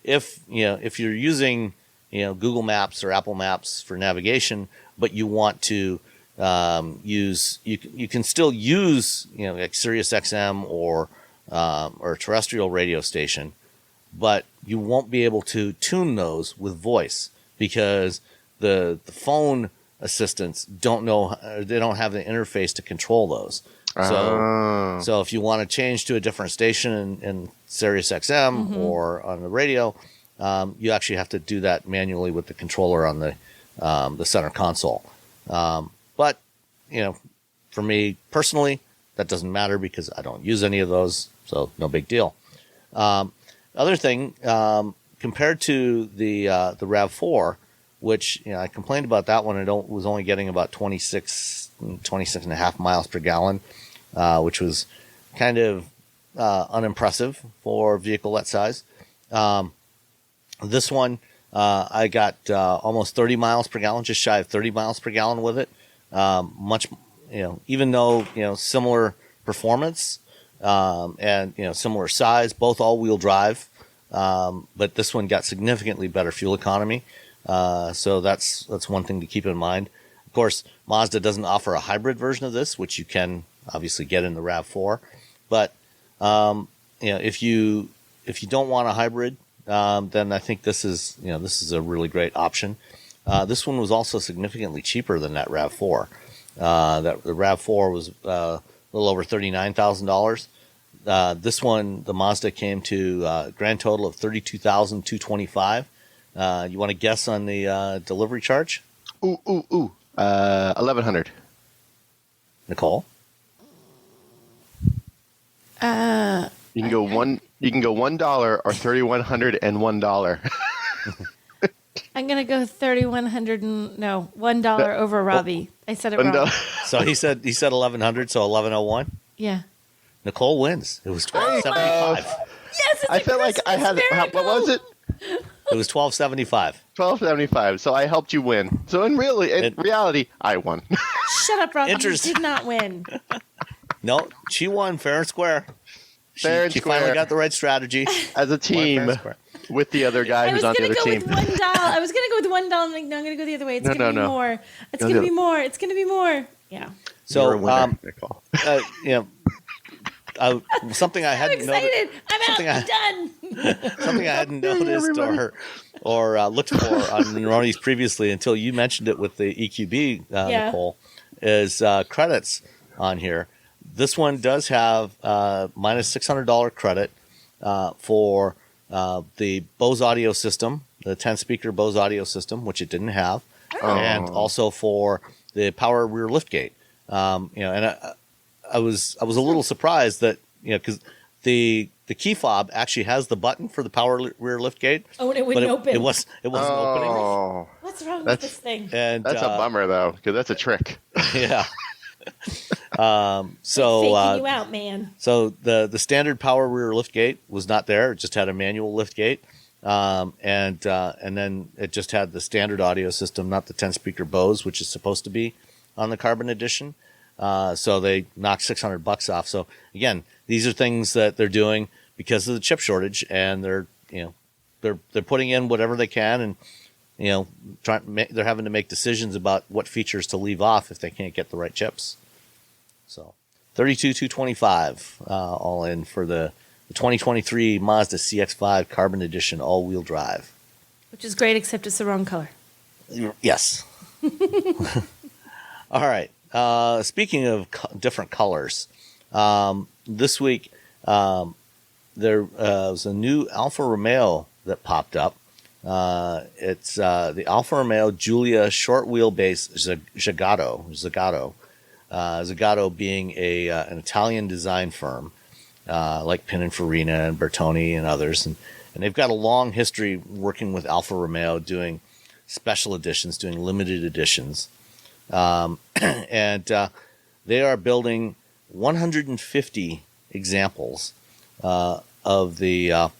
if you're using Google Maps or Apple Maps for navigation, but you want to use you can still use like Sirius XM or a terrestrial radio station, but you won't be able to tune those with voice because the phone assistants don't have the interface to control those. So if you want to change to a different station in Sirius XM or on the radio, you actually have to do that manually with the controller on the center console. But for me personally, that doesn't matter because I don't use any of those, so no big deal. Other thing, compared to the RAV4, which I complained about that one, it was only getting about 26 and a half miles per gallon, which was kind of unimpressive for a vehicle that size. This one, I got almost 30 miles per gallon, just shy of 30 miles per gallon with it. Much, even though similar performance and similar size, both all-wheel drive, but this one got significantly better fuel economy. So that's one thing to keep in mind. Of course, Mazda doesn't offer a hybrid version of this, which you can obviously get in the RAV4. But if you don't want a hybrid, then I think this is a really great option. This one was also significantly cheaper than that RAV4. The RAV4 was a little over $39,000. This one, the Mazda, came to a grand total of $32,225. You want to guess on the delivery charge? $1,100. Nicole? You can go $1 or $3,101. I'm gonna go $1 over Robbie. I said it wrong. So he said 1,100, so 1,101. Yeah. Nicole wins. It was 1,275. Yes, I felt like I had. What was it? It was 1,275. 1,275. So I helped you win. So in reality, I won. Shut up, Robbie. You did not win. No, she won fair and square. Fair and she square. finally got the right strategy As a team. with the other guy who's on the other team. I was gonna go with $1. I'm like, no, I'm gonna go the other way. It's gonna be more. It's gonna be more. It's gonna be more. Yeah. So, Nicole. Something I hadn't noticed. I'm done. Something I hadn't noticed or looked for on Ronnie's previously until you mentioned it with the EQB, Nicole, is credits on here. This one does have minus $600 credit for the Bose audio system, the 10-speaker Bose audio system, which it didn't have, and also for the power rear liftgate. And I was a little surprised that because the key fob actually has the button for the power rear liftgate. Oh, and it wouldn't open. It wasn't opening. What's wrong with this thing? And that's a bummer though, because that's a trick. Yeah. Faking you out, man. So the standard power rear liftgate was not there. It just had a manual liftgate. And then it just had the standard audio system, not the 10-speaker Bose, which is supposed to be on the Carbon Edition. So they knocked $600 off. So again, these are things that they're doing because of the chip shortage, and they're putting in whatever they can, and they're having to make decisions about what features to leave off if they can't get the right chips. So $32,225 all in for the 2023 Mazda CX-5 Carbon Edition all-wheel drive. Which is great, except it's the wrong color. Yes. All right. Speaking of different colors, this week there was a new Alfa Romeo that popped up. It's the Alfa Romeo Giulia short wheelbase Zagato. Zagato being an Italian design firm like Pininfarina and Bertoni and others, and they've got a long history working with Alfa Romeo, doing special editions, doing limited editions. And they are building 150 examples of the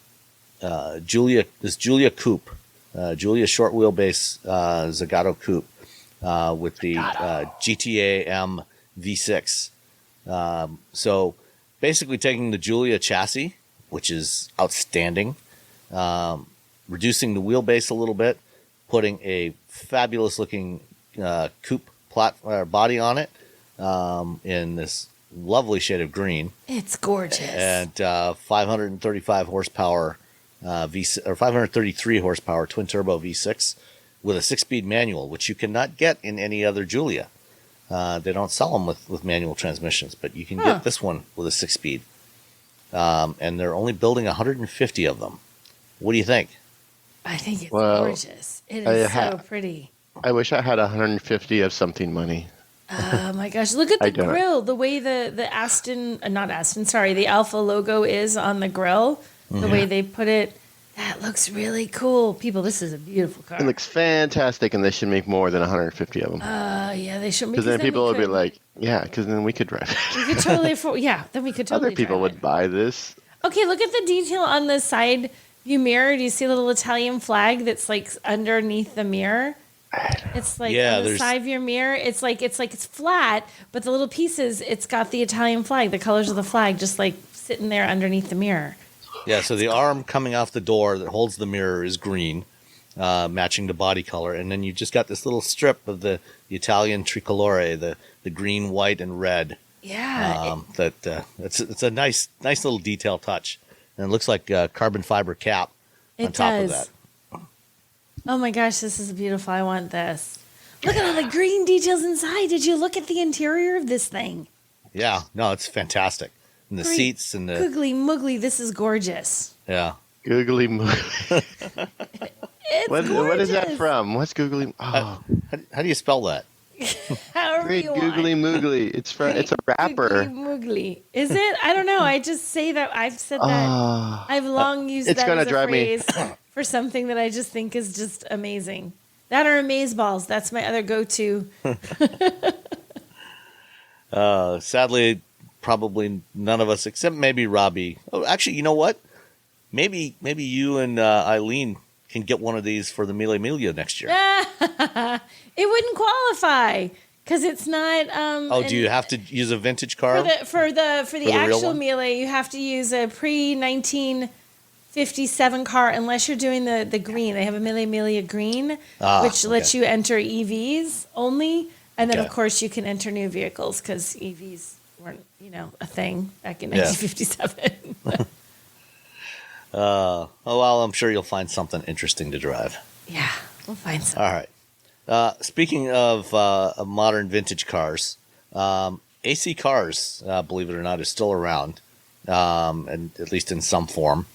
Giulia coupe, Giulia short wheelbase Zagato coupe with the GTA M V6. So basically taking the Giulia chassis, which is outstanding, reducing the wheelbase a little bit, putting a fabulous looking coupe body on it in this lovely shade of green. It's gorgeous. And 535 horsepower or 533 horsepower twin turbo V6 with a 6-speed manual, which you cannot get in any other Giulia. They don't sell them with manual transmissions, but you can get this one with a 6-speed. And they're only building 150 of them. What do you think? I think it's gorgeous. It is so pretty. I wish I had 150 of something money. Oh my gosh! Look at the grill. The way the Alfa logo is on the grill. The way they put it, that looks really cool. People, this is a beautiful car. It looks fantastic, and they should make more than 150 of them. Yeah, they should. Because then people would be like, because then we could drive it. We could totally then we could totally Other people would buy this. Okay, look at the detail on the side view mirror. Do you see a little Italian flag that's like underneath the mirror? It's like on the side view mirror. It's flat, but the little pieces, it's got the Italian flag, the colors of the flag, just like sitting there underneath the mirror. Yeah, so the arm coming off the door that holds the mirror is green, matching the body color, and then you just got this little strip of the Italian tricolore, the green, white, and red. Yeah, it's a nice little detail touch, and it looks like a carbon fiber cap on top of that. Oh my gosh, this is beautiful. I want this. Look at all the green details inside. Did you look at the interior of this thing? Yeah, no, it's fantastic. And the seats and the Googly Moogly, this is gorgeous. Yeah. Googly Moogly. It's gorgeous. What is that from? What's Googly? Oh. How do you spell that? Great Googly Moogly. It's a rapper. Googly Moogly. Is it? I don't know. I just say that. I've said that. I've long used that as a phrase for something that I just think is just amazing. That or amazeballs. That's my other go-to. Sadly, probably none of us, except maybe Robbie. Oh, actually, you know what? Maybe you and Eileen can get one of these for the Mille Miglia next year. It wouldn't qualify because it's not. Do you have to use a vintage car for the actual Mille? You have to use a pre-1950 57 car, unless you're doing the green. They have a Mille green, which lets you enter EVs only. And then, of course, you can enter new vehicles because EVs weren't, a thing back in 1957. Oh, well, I'm sure you'll find something interesting to drive. Yeah, we'll find something. All right. Speaking of modern vintage cars, AC Cars, believe it or not, is still around, and at least in some form.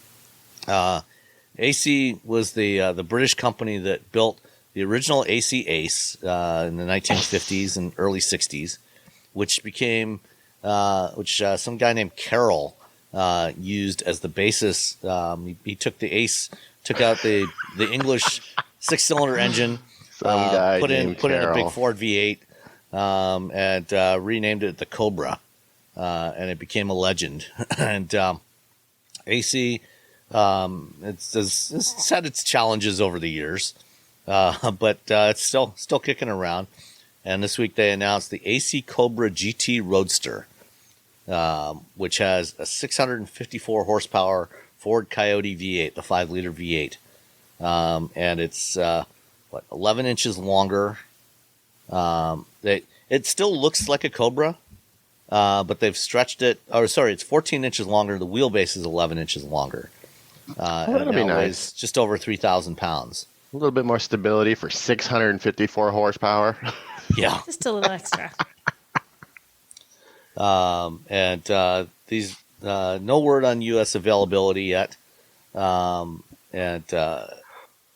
AC was the British company that built the original AC Ace in the 1950s and early 60s, which became some guy named Carroll used as the basis. He took the Ace, took out the English 6-cylinder engine, put in a big Ford V8, and renamed it the Cobra, and it became a legend. And AC, it's had its challenges over the years, but it's still kicking around. And this week they announced the AC Cobra GT Roadster, which has a 654 horsepower Ford Coyote V8, the 5-liter V8, and it's 11 inches longer. It still looks like a Cobra, but they've stretched it. It's 14 inches longer. The wheelbase is 11 inches longer. That'd be nice. Weighs just over 3,000 pounds. A little bit more stability for 654 horsepower. Yeah, just a little extra. And these no word on U.S. availability yet. And We're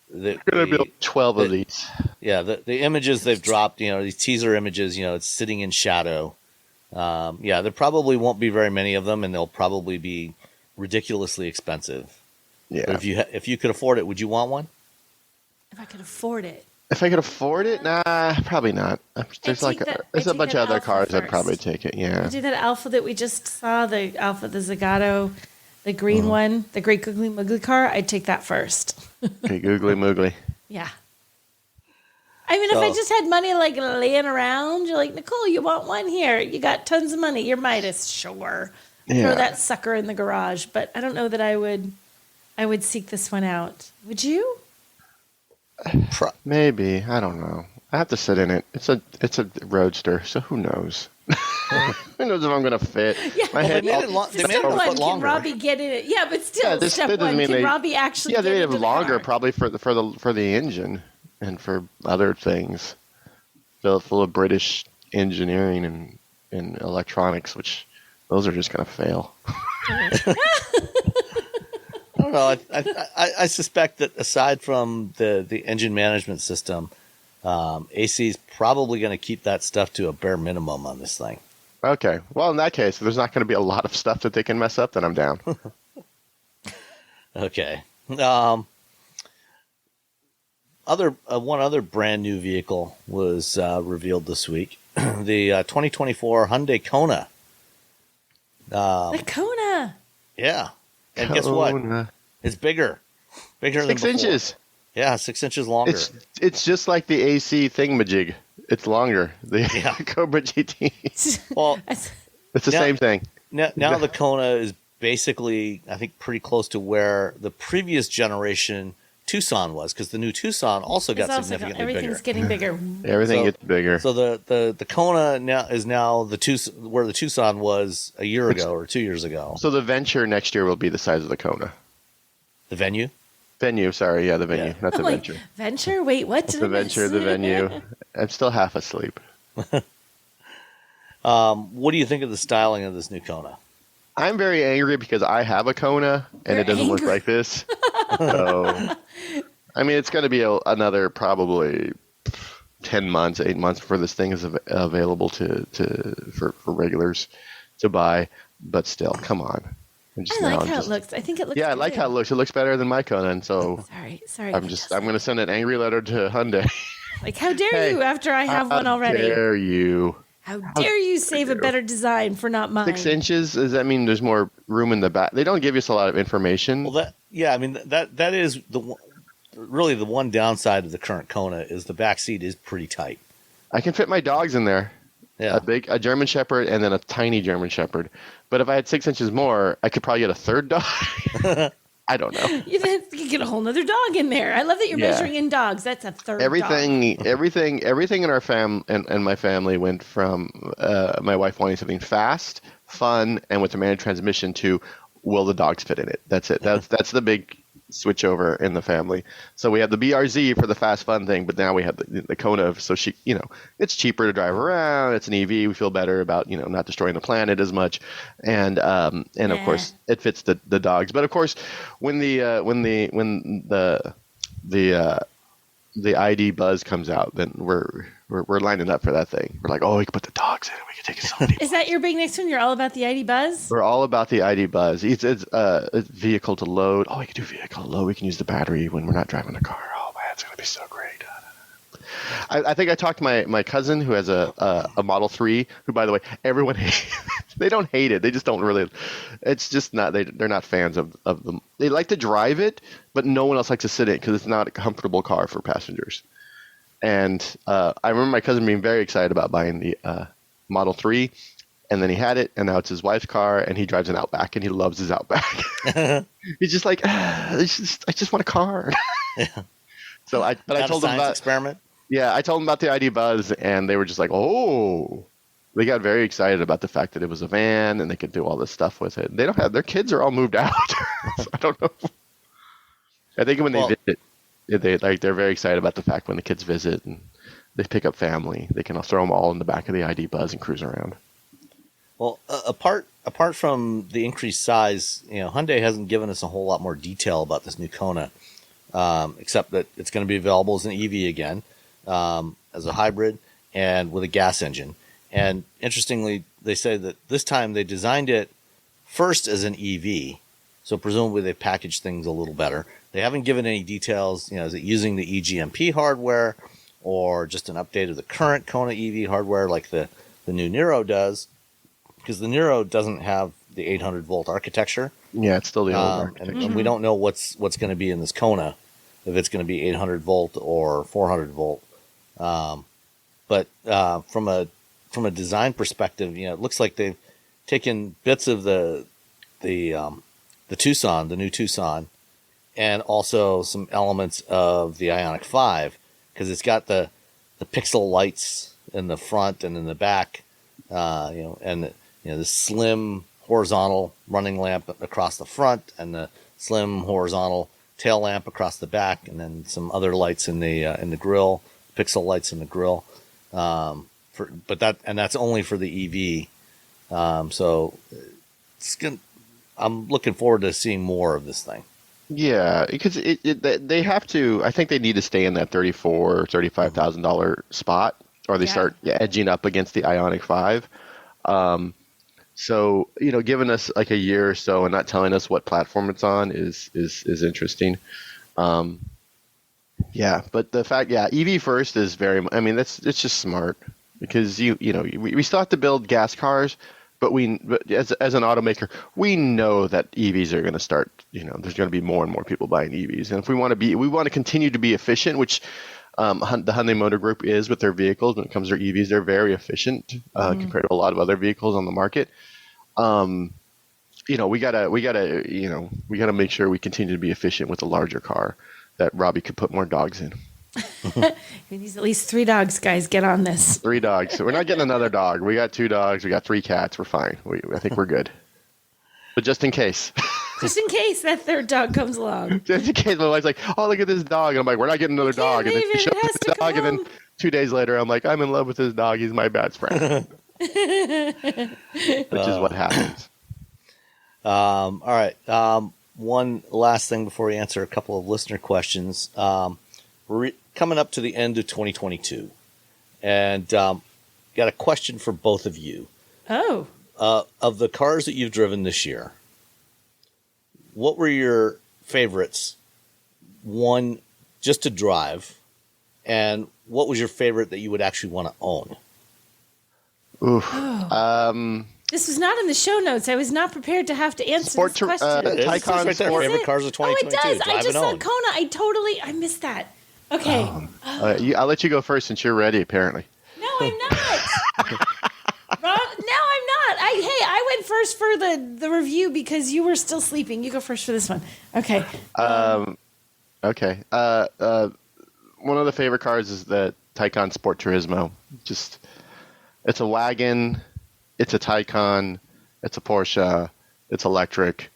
going to build 12 of these. Yeah, the images they've dropped, these teaser images, it's sitting in shadow. There probably won't be very many of them, and they'll probably be ridiculously expensive. Yeah. But if you could afford it, would you want one? If I could afford it. If I could afford it, nah, probably not. There's a bunch of other cars I'd probably take it. Yeah. I do that Alfa that we just saw, the Zagato, the green one, the great Googly Moogly car. I'd take that first. Okay, Googly Moogly. Yeah. I mean, if I just had money like laying around, you're like, Nicole, you want one? Here, you got tons of money. You're Midas, sure. Yeah. Throw that sucker in the garage. But I don't know that I would seek this one out. Would you? Maybe. I don't know. I have to sit in it. It's a roadster, so who knows? Who knows if I'm going to fit? Yeah. My head, they made it a foot longer. Can Robbie get in it? Yeah, but still, this step doesn't one, mean can Robbie actually get they made into it the longer, car? probably for the engine and for other things. Full of British engineering and electronics, which those are just going to fail. I don't know. I suspect that aside from the engine management system, AC is probably going to keep that stuff to a bare minimum on this thing. Okay. Well, in that case, if there's not going to be a lot of stuff that they can mess up, then I'm down. Okay. One other brand new vehicle was revealed this week. The 2024 Hyundai Kona. The Kona. Yeah. And guess what? It's bigger. Bigger than 6 before. inches. Yeah, 6 inches longer. It's just like the AC thingamajig. It's longer. The Cobra GT. Well, it's the same thing. Now the Kona is basically, I think, pretty close to where the previous generation Tucson was, because the new Tucson also got significantly bigger. Everything's getting bigger. Everything gets bigger. So the Kona is now where the Tucson was a year ago or 2 years ago. So the Venture next year will be the size of the Kona. The venue? Venue, sorry. Yeah, the venue. Yeah. Not the Venture. Venture? Wait, what? The Venture, the venue. I'm still half asleep. What do you think of the styling of this new Kona? I'm very angry because I have a Kona and it doesn't look like this. So, I mean, it's going to be another probably 10 months, 8 months before this thing is available for regulars to buy. But still, come on. I like how it looks. I think it looks Yeah, I good. like how it looks. It looks better than my Kona. And so sorry. I'm going to send an angry letter to Hyundai. Like, how dare you after I have one already? How dare you? How dare you save a better design for not mine? 6 inches? Does that mean there's more room in the back? They don't give us a lot of information. Well, that is really the one downside of the current Kona is the back seat is pretty tight. I can fit my dogs in there. Yeah. A German Shepherd and then a tiny German Shepherd. But if I had 6 inches more, I could probably get a third dog. I don't know. You get a whole nother dog in there. I love that you're measuring in dogs. That's a third dog. Everything in our and my family went from my wife wanting something fast, fun, and with a manual transmission to will the dogs fit in it? That's it. That's the big switch over in the family. So we have the BRZ for the fast fun thing, but now we have the Kona. So she, it's cheaper to drive around. It's an EV. We feel better about not destroying the planet as much, and of course it fits the dogs. But of course, when the ID Buzz comes out, then we're lining up for that thing. We're like, oh, we can put the dogs in it. We can take it somewhere. Is that your big next one? You're all about the ID Buzz? We're all about the ID Buzz. It's vehicle to load. Oh, we can do vehicle to load. We can use the battery when we're not driving the car. Oh, man, it's going to be so great. I think I talked to my cousin who has a Model 3, who, by the way, everyone hates. They don't hate it. They just don't really. It's just not. They're not fans of them. They like to drive it, but no one else likes to sit in it because it's not a comfortable car for passengers. And I remember my cousin being very excited about buying the Model 3, and then he had it, and now it's his wife's car, and he drives an Outback, and he loves his Outback. He's just like, I just want a car. Yeah. So I told him about experiment. Yeah, I told them about the ID Buzz, and they were just like, oh. They got very excited about the fact that it was a van, and they could do all this stuff with it. They don't have their kids are all moved out. So I don't know. I think when they visit, they're very excited about the fact when the kids visit and they pick up family, they can throw them all in the back of the ID Buzz and cruise around. Well, apart from the increased size, Hyundai hasn't given us a whole lot more detail about this new Kona, except that it's going to be available as an EV again, as a hybrid and with a gas engine. And interestingly, they say that this time they designed it first as an EV, so presumably they packaged things a little better. They haven't given any details, is it using the eGMP hardware or just an update of the current Kona EV hardware like the new Niro does, because the Niro doesn't have the 800-volt architecture. Yeah, it's still the old architecture. And we don't know what's going to be in this Kona, if it's going to be 800-volt or 400-volt. But from a design perspective, it looks like they've taken bits of the Tucson, the new Tucson, and also some elements of the Ioniq 5, because it's got the pixel lights in the front and in the back, and the slim horizontal running lamp across the front and the slim horizontal tail lamp across the back, and then some other lights in the grill, pixel lights in the grill. That's only for the EV. So I'm looking forward to seeing more of this thing. Yeah, because they have to. I think they need to stay in that $34,000 or $35,000 spot, or they start edging up against the Ioniq 5. So giving us like a year or so and not telling us what platform it's on is interesting. Yeah, but the fact, EV first is very. I mean, it's just smart. Because we still have to build gas cars, but as an automaker, we know that EVs are going to start. There's going to be more and more people buying EVs, and if we want to continue to be efficient, which the Hyundai Motor Group is with their vehicles. When it comes to their EVs, they're very efficient compared to a lot of other vehicles on the market. We gotta make sure we continue to be efficient with a larger car that Robbie could put more dogs in. He needs at least 3 dogs, guys. Get on this. 3 dogs. So we're not getting another dog. We got 2 dogs. We got 3 cats. We're fine. I think we're good. But just in case. Just in case that third dog comes along. Just in case my wife's like, oh, look at this dog. And I'm like, we're not getting another dog. And then she shows me the dog. And then 2 days later, I'm like, I'm in love with this dog. He's my best friend. Which is what happens. All right. One last thing before we answer a couple of listener questions. We're coming up to the end of 2022, and got a question for both of you. Oh. Of the cars that you've driven this year, what were your favorites? One, just to drive, and what was your favorite that you would actually want to own? Oof. Oh. This was not in the show notes. I was not prepared to have to answer this question. Taycan right there. Favorite cars of 2022. Oh, it does. I just saw own. Kona. I missed that. Okay. I'll let you go first since you're ready, apparently. No, I'm not. Rob, no, I'm not. I went first for the review because you were still sleeping. You go first for this one. Okay. Okay. One of the favorite cars is the Taycan Sport Turismo. It's a wagon. It's a Taycan. It's a Porsche. It's electric.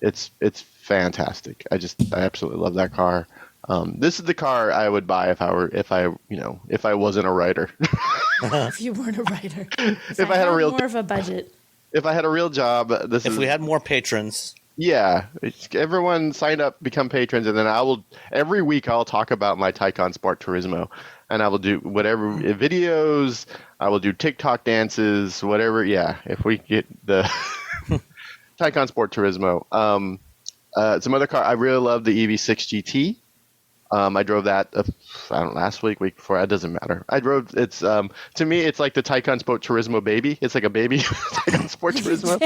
It's fantastic. I absolutely love that car. This is the car I would buy if I wasn't a writer. If you weren't a writer. If I had more of a budget. If I had a real job, if we had more patrons. Yeah, everyone sign up, become patrons, and then every week I'll talk about my Taycan Sport Turismo, and I will do whatever videos, I will do TikTok dances, whatever. Yeah, if we get the Taycan Sport Turismo. Some other car, I really love the EV6 GT. I drove that last week before. It doesn't matter. It's to me, it's like the Taycan Sport Turismo baby. It's like a baby Taycan Sport Turismo.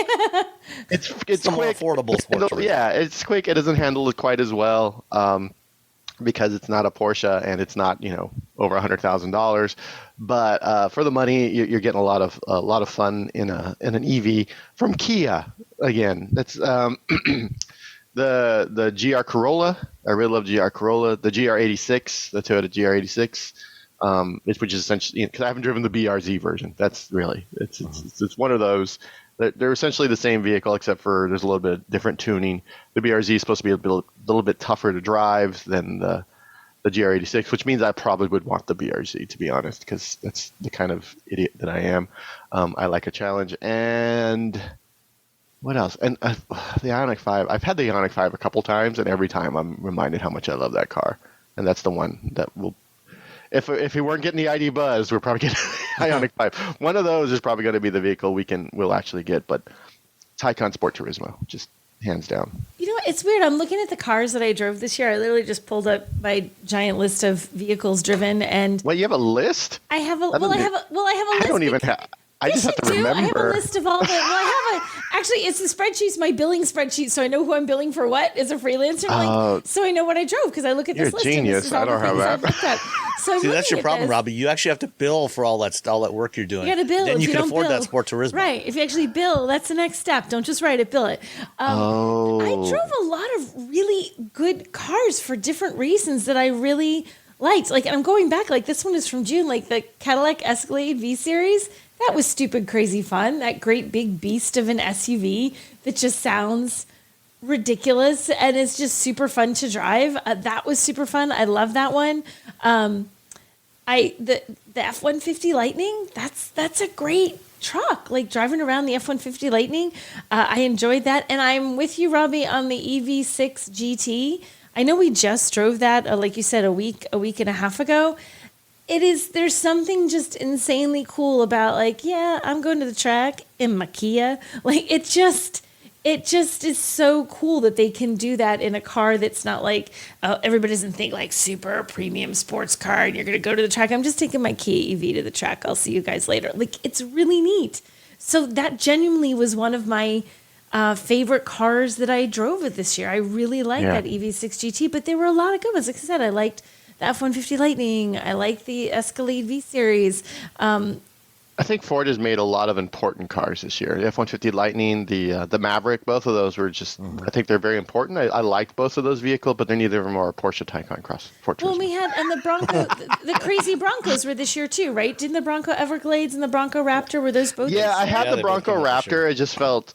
It's more quick, affordable Sport Turismo. Yeah, it's quick. It doesn't handle it quite as well because it's not a Porsche and it's not over $100,000. But for the money, you're getting a lot of fun in an EV from Kia. Again, that's the GR Corolla. I really love GR Corolla. The GR86, the Toyota GR86, which is essentially, because I haven't driven the BRZ version. That's really, it's one of those. They're essentially the same vehicle, except for there's a little bit different tuning. The BRZ is supposed to be a little bit tougher to drive than the GR86, which means I probably would want the BRZ, to be honest, because that's the kind of idiot that I am. I like a challenge. And what else? And the Ioniq 5. I've had the Ioniq 5 a couple times, and every time I'm reminded how much I love that car. And that's the one that will. If we weren't getting the ID Buzz, we're probably getting Ioniq 5. One of those is probably going to be the vehicle we'll actually get. But Taycan Sport Turismo, just hands down. It's weird. I'm looking at the cars that I drove this year. I literally just pulled up my giant list of vehicles driven, and Well, you have a list? I have a list. I don't even have. I just have to remember. I have a list of all the. Actually, it's the spreadsheets, my billing spreadsheet, so I know who I'm billing for what as a freelancer. So I know what I drove because I look at this list. You're a genius. And I don't have that. So see, that's your problem, Robbie. You actually have to bill for all that work you're doing. You got to bill. Then you can afford bill, that Sport Turismo. Right. If you actually bill, that's the next step. Don't just write it, bill it. I drove a lot of really good cars for different reasons that I really liked. Like, I'm going back. Like, this one is from June. Like the Cadillac Escalade V Series. That was stupid, crazy fun. That great big beast of an SUV that just sounds ridiculous and is just super fun to drive. That was super fun. I love that one. The F-150 Lightning. That's a great truck. Like driving around the F-150 Lightning, I enjoyed that. And I'm with you, Robbie, on the EV6 GT. I know we just drove that, like you said, a week and a half ago. There's something just insanely cool about I'm going to the track in my Kia. Like it just is so cool that they can do that in a car that's not everybody doesn't think like super premium sports car and you're going to go to the track. I'm just taking my Kia EV to the track. I'll see you guys later. Like it's really neat. So that genuinely was one of my favorite cars that I drove with this year. I really liked that EV6 GT, but there were a lot of good ones. Like I said, I liked the F-150 Lightning. I like the Escalade V Series. I think Ford has made a lot of important cars this year. The F-150 Lightning, the Maverick, both of those were just, I think they're very important. I liked both of those vehicles, but they're neither of them are a Porsche Taycan Cross. Well, we had, and the Bronco, the crazy Broncos were this year too, right? Didn't the Bronco Everglades and the Bronco Raptor, were those both? Yeah, I had the Bronco Raptor.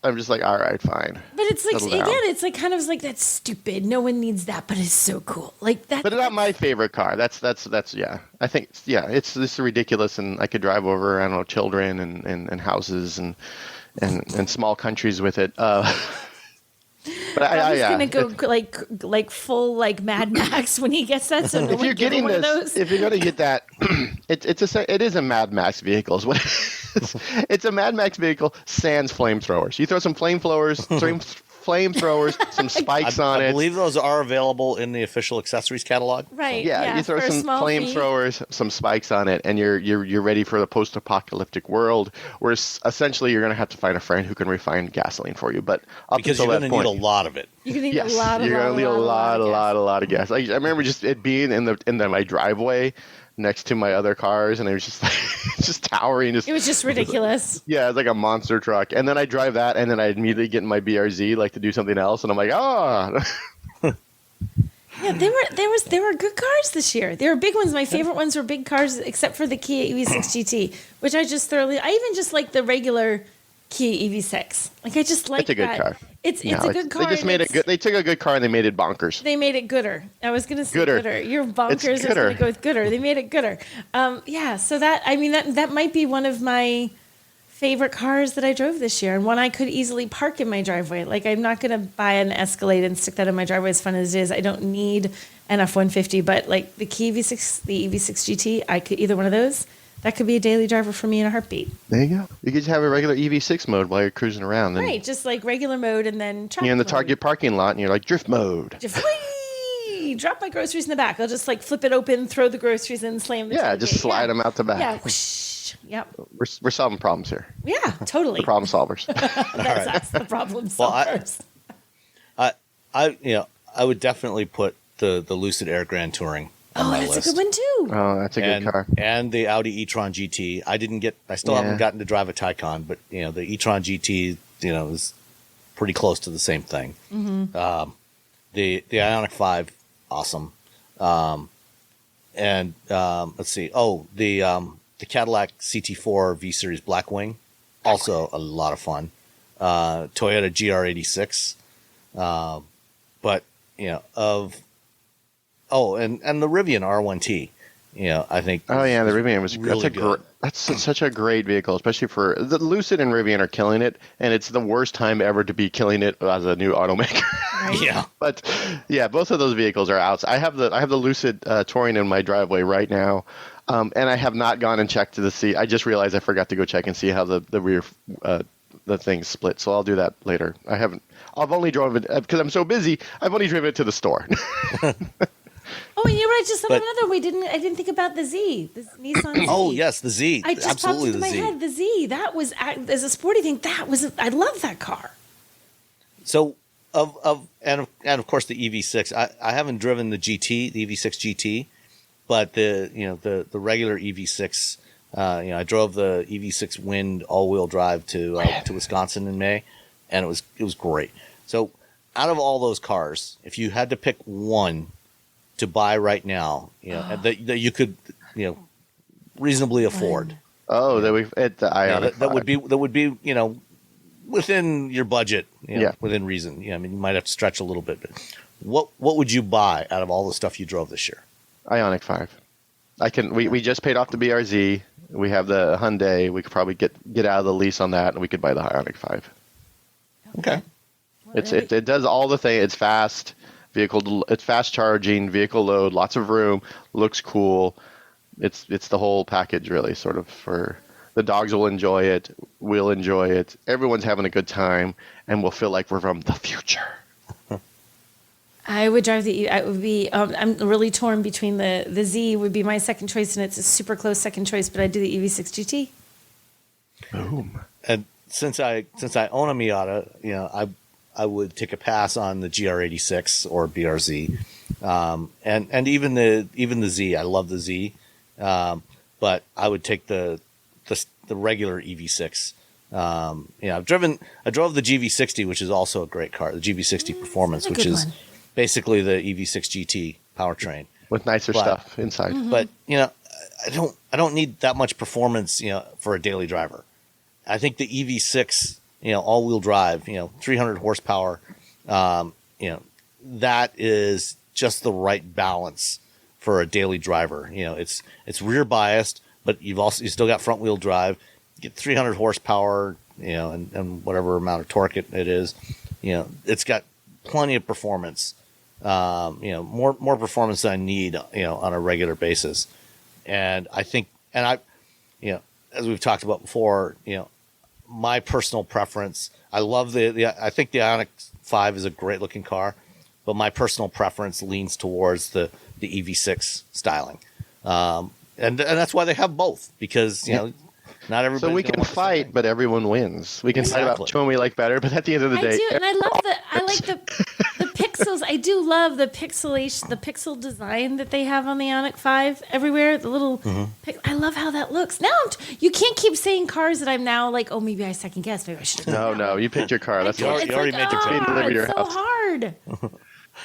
I'm just like, all right, fine. But it's like, it's like kind of like, that's stupid. No one needs that, but it's so cool. Like that. But it's not my favorite car. That's yeah. I think, it's ridiculous, and I could drive over, I don't know, children and houses and small countries with it. But I'm just gonna go like full like Mad Max when he gets that. So if you're getting this, if you're gonna get that, it is a Mad Max vehicle. It's a Mad Max vehicle sans flamethrowers. You throw some flamethrowers, some spikes on it. I believe those are available in the official accessories catalog. Right. Yeah, you throw some flamethrowers, some spikes on it, and you're ready for the post-apocalyptic world, where essentially you're going to have to find a friend who can refine gasoline for you. But because you're going to need a lot of it. You're going to need a lot of gas. Like, I remember just it being in my driveway. next to my other cars, and it was just like just towering. It was just ridiculous. Yeah, it's like a monster truck. And then I drive that, and then I immediately get in my BRZ like to do something else, and I'm like, Yeah, there were good cars this year. There were big ones. My favorite ones were big cars, except for the Kia EV6 GT, which I just thoroughly. I even just like the regular Kia EV6. Like I just like it's a good that. car. It's a good car. They just made it good. They took a good car and they made it bonkers. They made it gooder. I was gonna say gooder. Your bonkers is gooder. gonna go with gooder. They made it gooder. Yeah. So that might be one of my favorite cars that I drove this year, and one I could easily park in my driveway. Like I'm not gonna buy an Escalade and stick that in my driveway. As fun as it is, I don't need an F-150. But like the Kia EV6, the EV6 GT, I could either one of those. That could be a daily driver for me in a heartbeat. There you go. You could just have a regular EV6 mode while you're cruising around. Then Right, just like regular mode, and then you're in the Target parking lot, and you're like drift mode. Whee! Drop my groceries in the back. I'll just like flip it open, throw the groceries in, slam the Yeah, just slide them out the back. Yeah. Whoosh. Yep. We're solving problems here. Yeah, totally. The problem solvers. That's us, the problem solvers. I would definitely put the Lucid Air Grand Touring on my list. That's a good one too. Oh, that's a good car. And the Audi e-tron GT. I still haven't gotten to drive a Taycan, but the e-tron GT, is pretty close to the same thing. Mm-hmm. The Ioniq 5, awesome. And let's see. Oh, the Cadillac CT4 V Series Blackwing, also a lot of fun. Toyota GR86, but and the Rivian R1T. I think. Oh yeah, the Rivian was really good. That's such a great vehicle, especially for the Lucid and Rivian are killing it, and it's the worst time ever to be killing it as a new automaker. Right. Yeah, but yeah, both of those vehicles are out. I have the Lucid Touring in my driveway right now. And I have not gone and checked to see. I just realized I forgot to go check and see how the rear the thing's split. So I'll do that later. I've only driven it because I'm so busy. I've only driven it to the store. Oh, and you're right. Just thought of another. I didn't think about the Z, the Nissan Z. Oh yes, the Z. I just Absolutely popped into my head the Z. That was as a sporty thing. I love that car. So and of course the EV6. I haven't driven the GT, the EV6 GT. But the regular EV6, I drove the EV6 Wind all-wheel drive to Wisconsin in May, and it was great. So out of all those cars, if you had to pick one to buy right now, that you could reasonably afford. Oh, that we've at the Ioniq. That would be within your budget, within reason. I mean, you might have to stretch a little bit, but what would you buy out of all the stuff you drove this year? Ioniq 5. We just paid off the BRZ. We have the Hyundai. We could probably get out of the lease on that, and we could buy the Ioniq 5. Okay. It does all the things. It's fast. It's fast charging. Vehicle load. Lots of room. Looks cool. It's the whole package, really. Sort of for the dogs will enjoy it. We'll enjoy it. Everyone's having a good time, and we'll feel like we're from the future. I would drive I'm really torn between the Z would be my second choice, and it's a super close second choice, but I'd do the EV6 GT. Boom. And since I own a Miata, I would take a pass on the GR86 or BRZ, and even the Z. I love the Z, but I would take the regular EV6. I drove the GV60, which is also a great car, the GV60 Performance, which is basically the EV6 GT powertrain with nicer stuff inside. Mm-hmm. But I don't need that much performance, for a daily driver. I think the EV6, all-wheel drive, 300 horsepower, that is just the right balance for a daily driver. It's rear biased, but you still got front wheel drive. You get 300 horsepower, and whatever amount of torque it is. It's got plenty of performance. More performance than I need, on a regular basis. And I think, as we've talked about before, my personal preference, I love I think the Ioniq 5 is a great looking car, but my personal preference leans towards the EV6 styling. And that's why they have both, because, not everybody. So we can fight, but everyone wins. We can fight about which one we like better, but at the end of the day, I do, and I like the pixels. I do love the pixelation, the pixel design that they have on the Ioniq 5 everywhere. The little, I love how that looks. Now you can't keep saying cars that I'm now like, oh, maybe I second guess. Maybe I should. No, you picked your car. That's You already made your pick. It's so hard.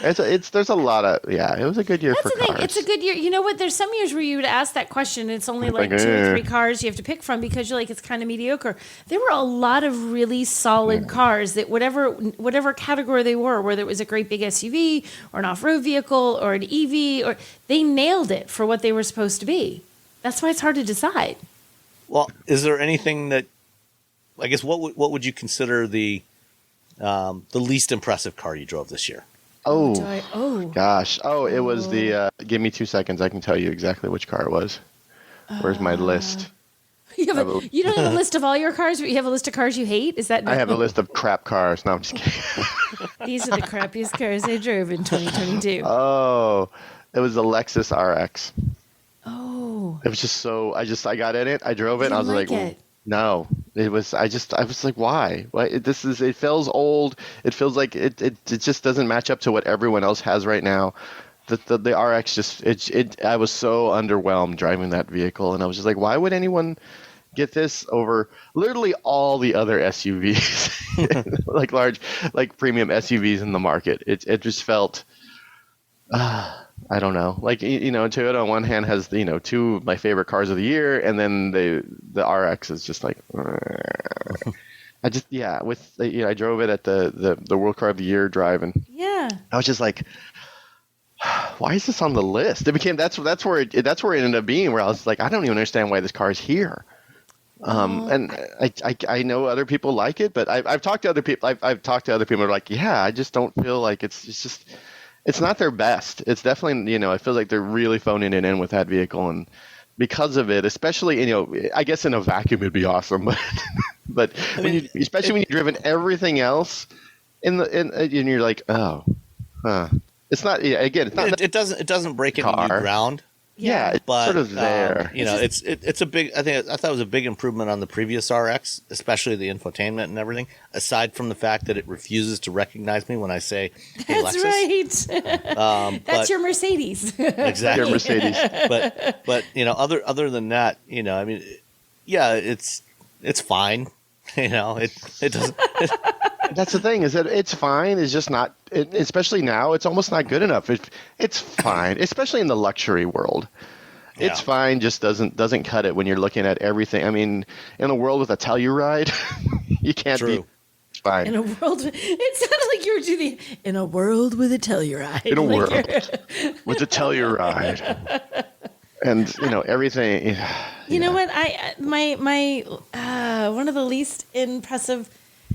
There's a lot of it was a good year for That's the thing. cars. It's a good year. You know what? There's some years where you would ask that question. And it's only like 2 or 3 cars you have to pick from because you're like it's kind of mediocre. There were a lot of really solid cars that whatever category they were, whether it was a great big SUV or an off-road vehicle or an EV, or they nailed it for what they were supposed to be. That's why it's hard to decide. Well, is there anything that I guess what would you consider the least impressive car you drove this year? Gosh. It was the give me 2 seconds. I can tell you exactly which car it was. Where's my list? You don't have a list of all your cars, but you have a list of cars you hate? Is that? I have a list of crap cars. No, I'm just kidding. These are the crappiest cars I drove in 2022. Oh, it was the Lexus RX. Oh. It was just so. I got in it. I drove it. And I was like, no. It was. I was like, why? Why? It feels old. It feels like it just doesn't match up to what everyone else has right now. The RX just I was so underwhelmed driving that vehicle, and I was just like, why would anyone get this over literally all the other SUVs, like large, like premium SUVs in the market? It just felt. I don't know. Like, Toyota on one hand has, 2 of my favorite cars of the year, and then the RX is just like, I drove it at the World Car of the Year drive, and I was just like, why is this on the list? It became that's where it ended up being, where I was like, I don't even understand why this car is here. And I know other people like it, but I've talked to other people. I've talked to other people who are like, yeah, I just don't feel like it's not their best. It's definitely, I feel like they're really phoning it in with that vehicle. And because of it, especially, I guess in a vacuum it'd be awesome. But especially when you've driven everything else and you're like, it's not, again, it's not. It doesn't break any new ground. Yeah, it's sort of there. It's a big. I thought it was a big improvement on the previous RX, especially the infotainment and everything. Aside from the fact that it refuses to recognize me when I say, "Hey, That's Lexus." Right. That's your Mercedes. Exactly, your Mercedes. But other than that, it's fine. It doesn't. That's the thing, is that it's fine. It's just not, especially now, it's almost not good enough. It's fine, especially in the luxury world. Yeah. It's fine, just doesn't cut it when you're looking at everything. I mean, in a world with a Telluride, you can't be fine. In a world, it sounded like you were doing in a world with a Telluride. In a world with a Telluride. And everything. You know what? My one of the least impressive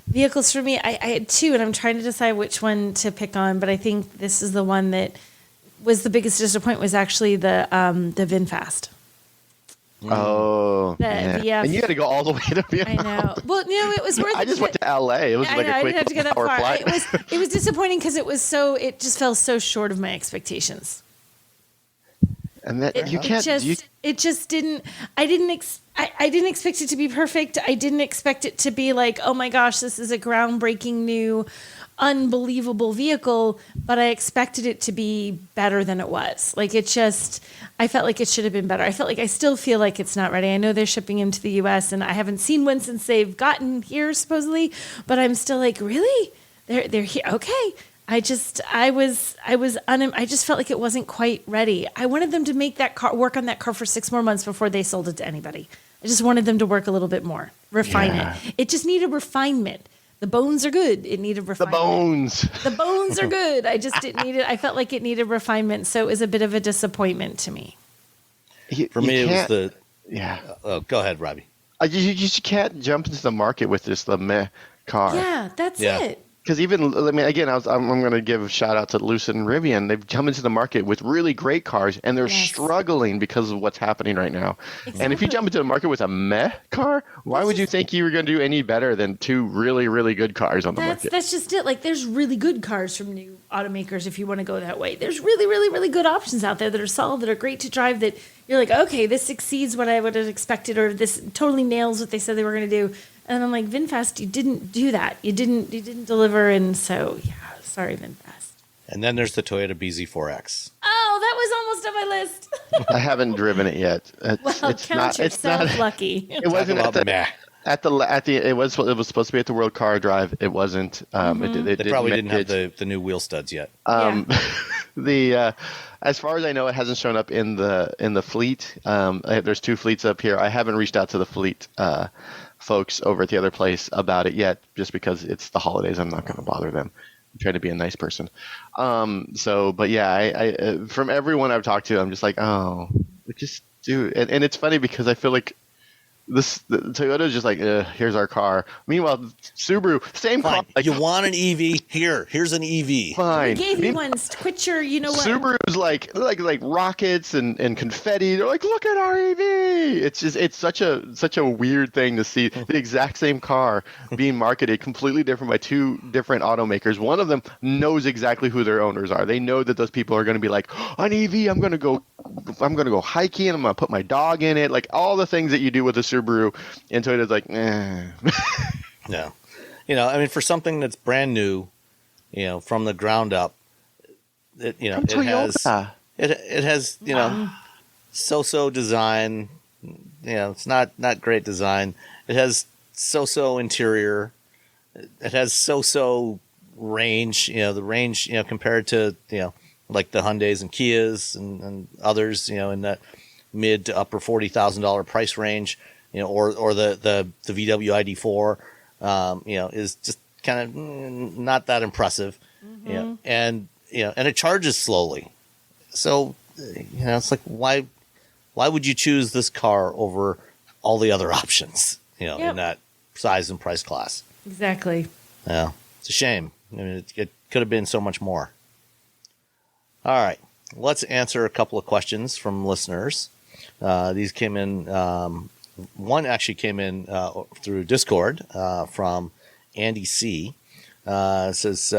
vehicles for me, I had 2, and I'm trying to decide which one to pick on. But I think this is the one that was the biggest disappointment. Was actually the VinFast. Oh, and you had to go all the way to Vietnam. I know. Well, it was worth it. I just went to LA. It was like a quick I didn't have to go that hour far. flight. It was disappointing because it just fell so short of my expectations. And that I didn't expect it to be perfect. I didn't expect it to be like, oh my gosh, this is a groundbreaking new, unbelievable vehicle. But I expected it to be better than it was. Like I felt like it should have been better. I still feel like it's not ready. I know they're shipping them to the U.S. and I haven't seen one since they've gotten here supposedly. But I'm still like, really? They're here? Okay. I just felt like it wasn't quite ready. I wanted them to make that car work on that car for 6 more months before they sold it to anybody. I just wanted them to work a little bit more, refine it. It just needed refinement. The bones are good. It needed refinement. The bones are good. I just didn't need it. I felt like it needed refinement, so it was a bit of a disappointment to me. For me, it was the go ahead, Robbie. You just can't jump into the market with just the meh car. Yeah, that's it. Because again, I'm going to give a shout out to Lucid and Rivian. They've come into the market with really great cars, and they're struggling because of what's happening right now. Exactly. And if you jump into the market with a meh car, why would you think you were going to do any better than 2 really, really good cars on the market? That's just it. Like, there's really good cars from new automakers if you want to go that way. There's really, really, really good options out there that are solid, that are great to drive, that you're like, okay, this exceeds what I would have expected, or this totally nails what they said they were going to do. And I'm like, VinFast, you didn't do that. You didn't deliver, and so sorry, VinFast. And then there's the Toyota BZ4X. Oh, that was almost on my list. I haven't driven it yet. Count yourself lucky. It wasn't Talk about it was supposed to be at the World Car Drive. It wasn't. They probably didn't have the new wheel studs yet. As far as I know, it hasn't shown up in the fleet. There's 2 fleets up here. I haven't reached out to the fleet folks over at the other place about it yet, just because it's the holidays. I'm not going to bother them. I'm trying to be a nice person. But yeah, I from everyone I've talked to, I'm just like, oh, just do it. And it's funny because I feel like the Toyota is just like, here's our car. Meanwhile, Subaru, same Fine. car. Like, you want an EV? Here's an EV. Fine. We gave you one. Quit your, you know what? Subaru's like rockets and confetti. They're like, look at our EV. It's such a weird thing to see the exact same car being marketed completely different by 2 different automakers. One of them knows exactly who their owners are. They know that those people are going to be like, an EV. I'm going to go hiking. I'm going to put my dog in it. Like all the things that you do with a Subaru, and Toyota's like, No. I mean, for something that's brand new, from the ground up, it has so-so design. It's not great design. It has so-so interior. It has so-so range. The range, compared to like the Hyundais and Kias and others, in that mid to upper $40,000 price range. Or the VW ID4, is just kind of not that impressive, and it charges slowly, so it's like why would you choose this car over all the other options, in that size and price class? Exactly. Yeah, it's a shame. I mean, it could have been so much more. All right, let's answer a couple of questions from listeners. These came in. One actually came in through Discord from Andy C. It says,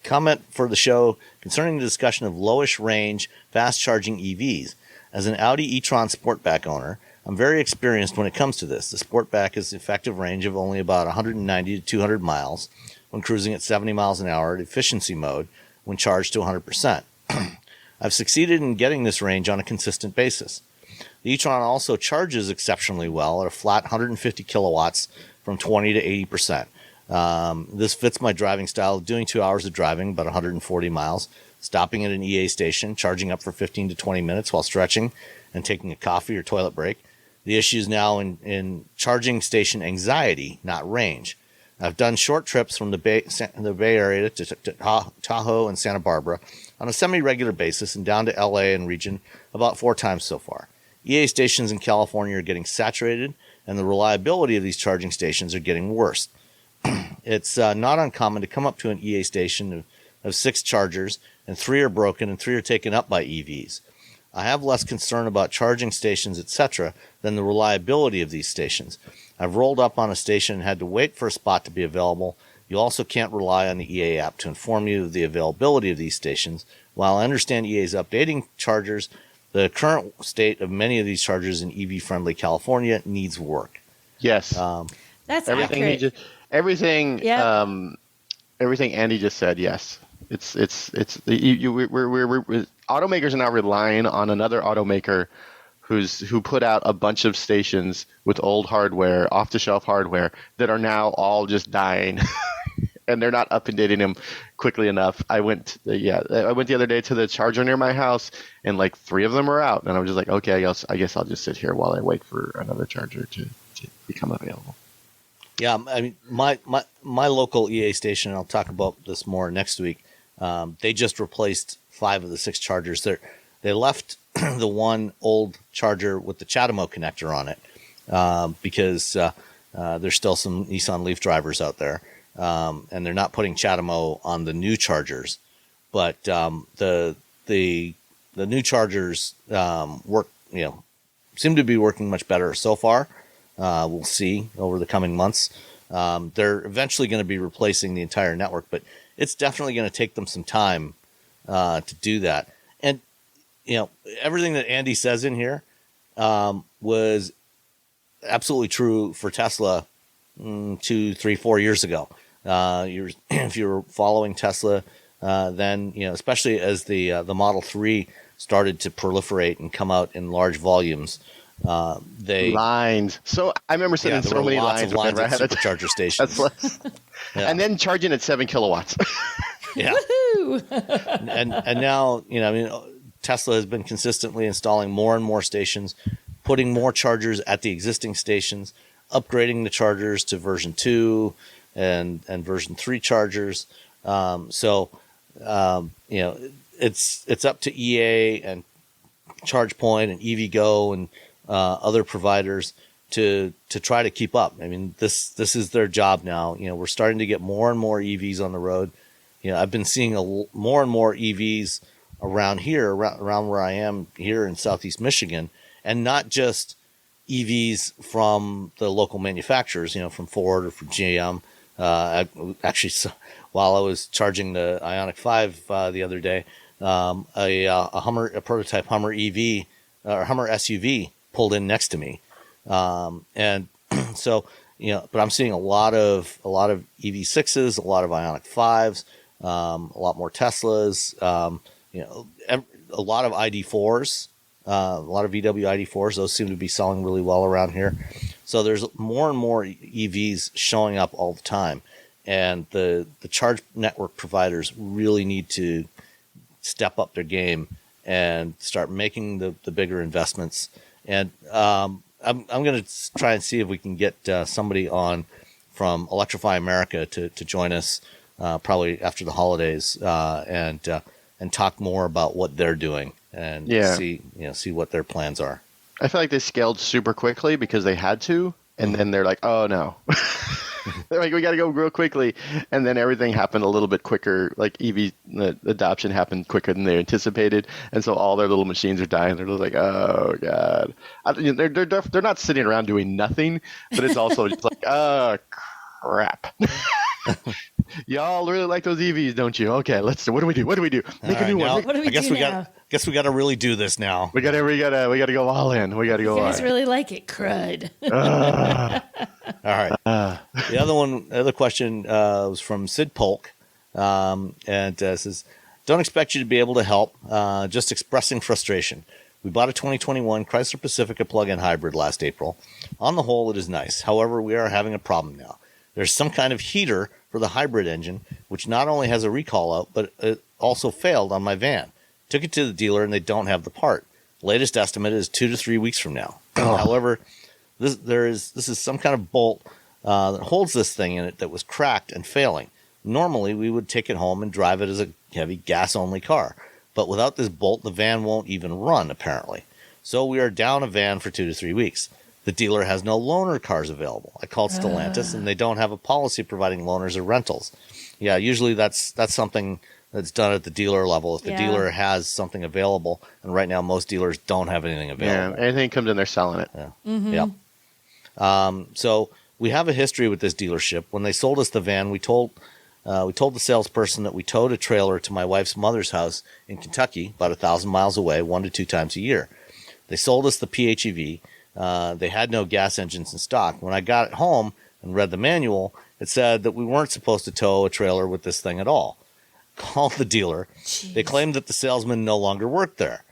comment for the show concerning the discussion of lowish range, fast charging EVs. As an Audi e-tron Sportback owner, I'm very experienced when it comes to this. The Sportback has an effective range of only about 190 to 200 miles when cruising at 70 miles an hour at efficiency mode when charged to 100%. I've succeeded in getting this range on a consistent basis. The e-tron also charges exceptionally well at a flat 150 kilowatts from 20 to 80%. This fits my driving style, doing 2 hours of driving, about 140 miles, stopping at an EA station, charging up for 15 to 20 minutes while stretching and taking a coffee or toilet break. The issue is now in charging station anxiety, not range. I've done short trips from the Bay Area to Tahoe and Santa Barbara on a semi-regular basis and down to LA and region about 4 times so far. EA stations in California are getting saturated, and the reliability of these charging stations are getting worse. It's not uncommon to come up to an EA station of 6 chargers, and 3 are broken and 3 are taken up by EVs. I have less concern about charging stations, etc., than the reliability of these stations. I've rolled up on a station and had to wait for a spot to be available. You also can't rely on the EA app to inform you of the availability of these stations. While I understand EA is updating chargers, the current state of many of these chargers in EV-friendly California needs work. Yes, that's everything accurate. Everything Andy just said. Yes, we're automakers are now relying on another automaker who put out a bunch of stations with old hardware, off-the-shelf hardware that are now all just dying. And they're not updating them quickly enough. I went the other day to the charger near my house, and like 3 of them are out. And I was just like, okay, I guess I'll just sit here while I wait for another charger to become available. Yeah, I mean, my local EA station, and I'll talk about this more next week. They just replaced 5 of the 6 chargers. They left the one old charger with the CHAdeMO connector on it because there's still some Nissan Leaf drivers out there. And they're not putting CHAdeMO on the new chargers, but the new chargers work, seem to be working much better so far. We'll see over the coming months. They're eventually going to be replacing the entire network, but it's definitely going to take them some time to do that. And everything that Andy says in here was absolutely true for Tesla 2, 3, 4 years ago. If you were following Tesla then, especially as the Model 3 started to proliferate and come out in large volumes, lines. So I remember sitting in so many lines at supercharger stations. Yeah. And then charging at 7 kilowatts. Yeah. and now, Tesla has been consistently installing more and more stations, putting more chargers at the existing stations, upgrading the chargers to version 2 and version 3 chargers. It's up to EA and ChargePoint and EVgo and other providers to try to keep up. I mean, this is their job now. We're starting to get more and more EVs on the road. I've been seeing more and more EVs around here, around where I am here in Southeast Michigan, and not just EVs from the local manufacturers, from Ford or from GM. Actually, while I was charging the Ioniq 5 the other day, a prototype Hummer EV or Hummer SUV pulled in next to me, and so but I'm seeing a lot of EV6s, a lot of Ioniq 5s, a lot more Teslas, a lot of ID4s, a lot of VW ID4s. Those seem to be selling really well around here. So there's more and more EVs showing up all the time, and the charge network providers really need to step up their game and start making the bigger investments. And I'm going to try and see if we can get somebody on from Electrify America to join us probably after the holidays and talk more about what they're doing and see what their plans are. I feel like they scaled super quickly because they had to, and then they're like, oh no. They're like, we got to go real quickly, and then everything happened a little bit quicker. Like EV adoption happened quicker than they anticipated, and so all their little machines are dying. They're just like, oh god. They're not sitting around doing nothing, but it's also just like, oh crap. Y'all really like those EVs, don't you? Okay, let's do. What do we do? Make a new one. What do we do now? Guess we got to really do this now. We got to go all in. We got to go all in. You guys really like it, crud. All right. The other question was from Sid Polk, and says, "Don't expect you to be able to help. Just expressing frustration. We bought a 2021 Chrysler Pacifica plug-in hybrid last April. On the whole, it is nice. However, we are having a problem now. There's some kind of heater for the hybrid engine, which not only has a recall out, but it also failed on my van. Took it to the dealer, and they don't have the part. Latest estimate is 2 to 3 weeks from now. However, this is some kind of bolt that holds this thing in it that was cracked and failing. Normally, we would take it home and drive it as a heavy gas-only car. But without this bolt, the van won't even run, apparently. So we are down a van for 2 to 3 weeks. The dealer has no loaner cars available. I called Stellantis, and they don't have a policy providing loaners or rentals. Yeah, usually that's something that's done at the dealer level. If the dealer has something available, and right now most dealers don't have anything available. Yeah, anything comes in, they're selling it. Yeah. Mm-hmm. So we have a history with this dealership. When they sold us the van, we told the salesperson that we towed a trailer to my wife's mother's house in Kentucky, about 1,000 miles away, 1 to 2 times a year. They sold us the PHEV. They had no gas engines in stock. When I got it home and read the manual, it said that we weren't supposed to tow a trailer with this thing at all. Called the dealer. Jeez. They claimed that the salesman no longer worked there.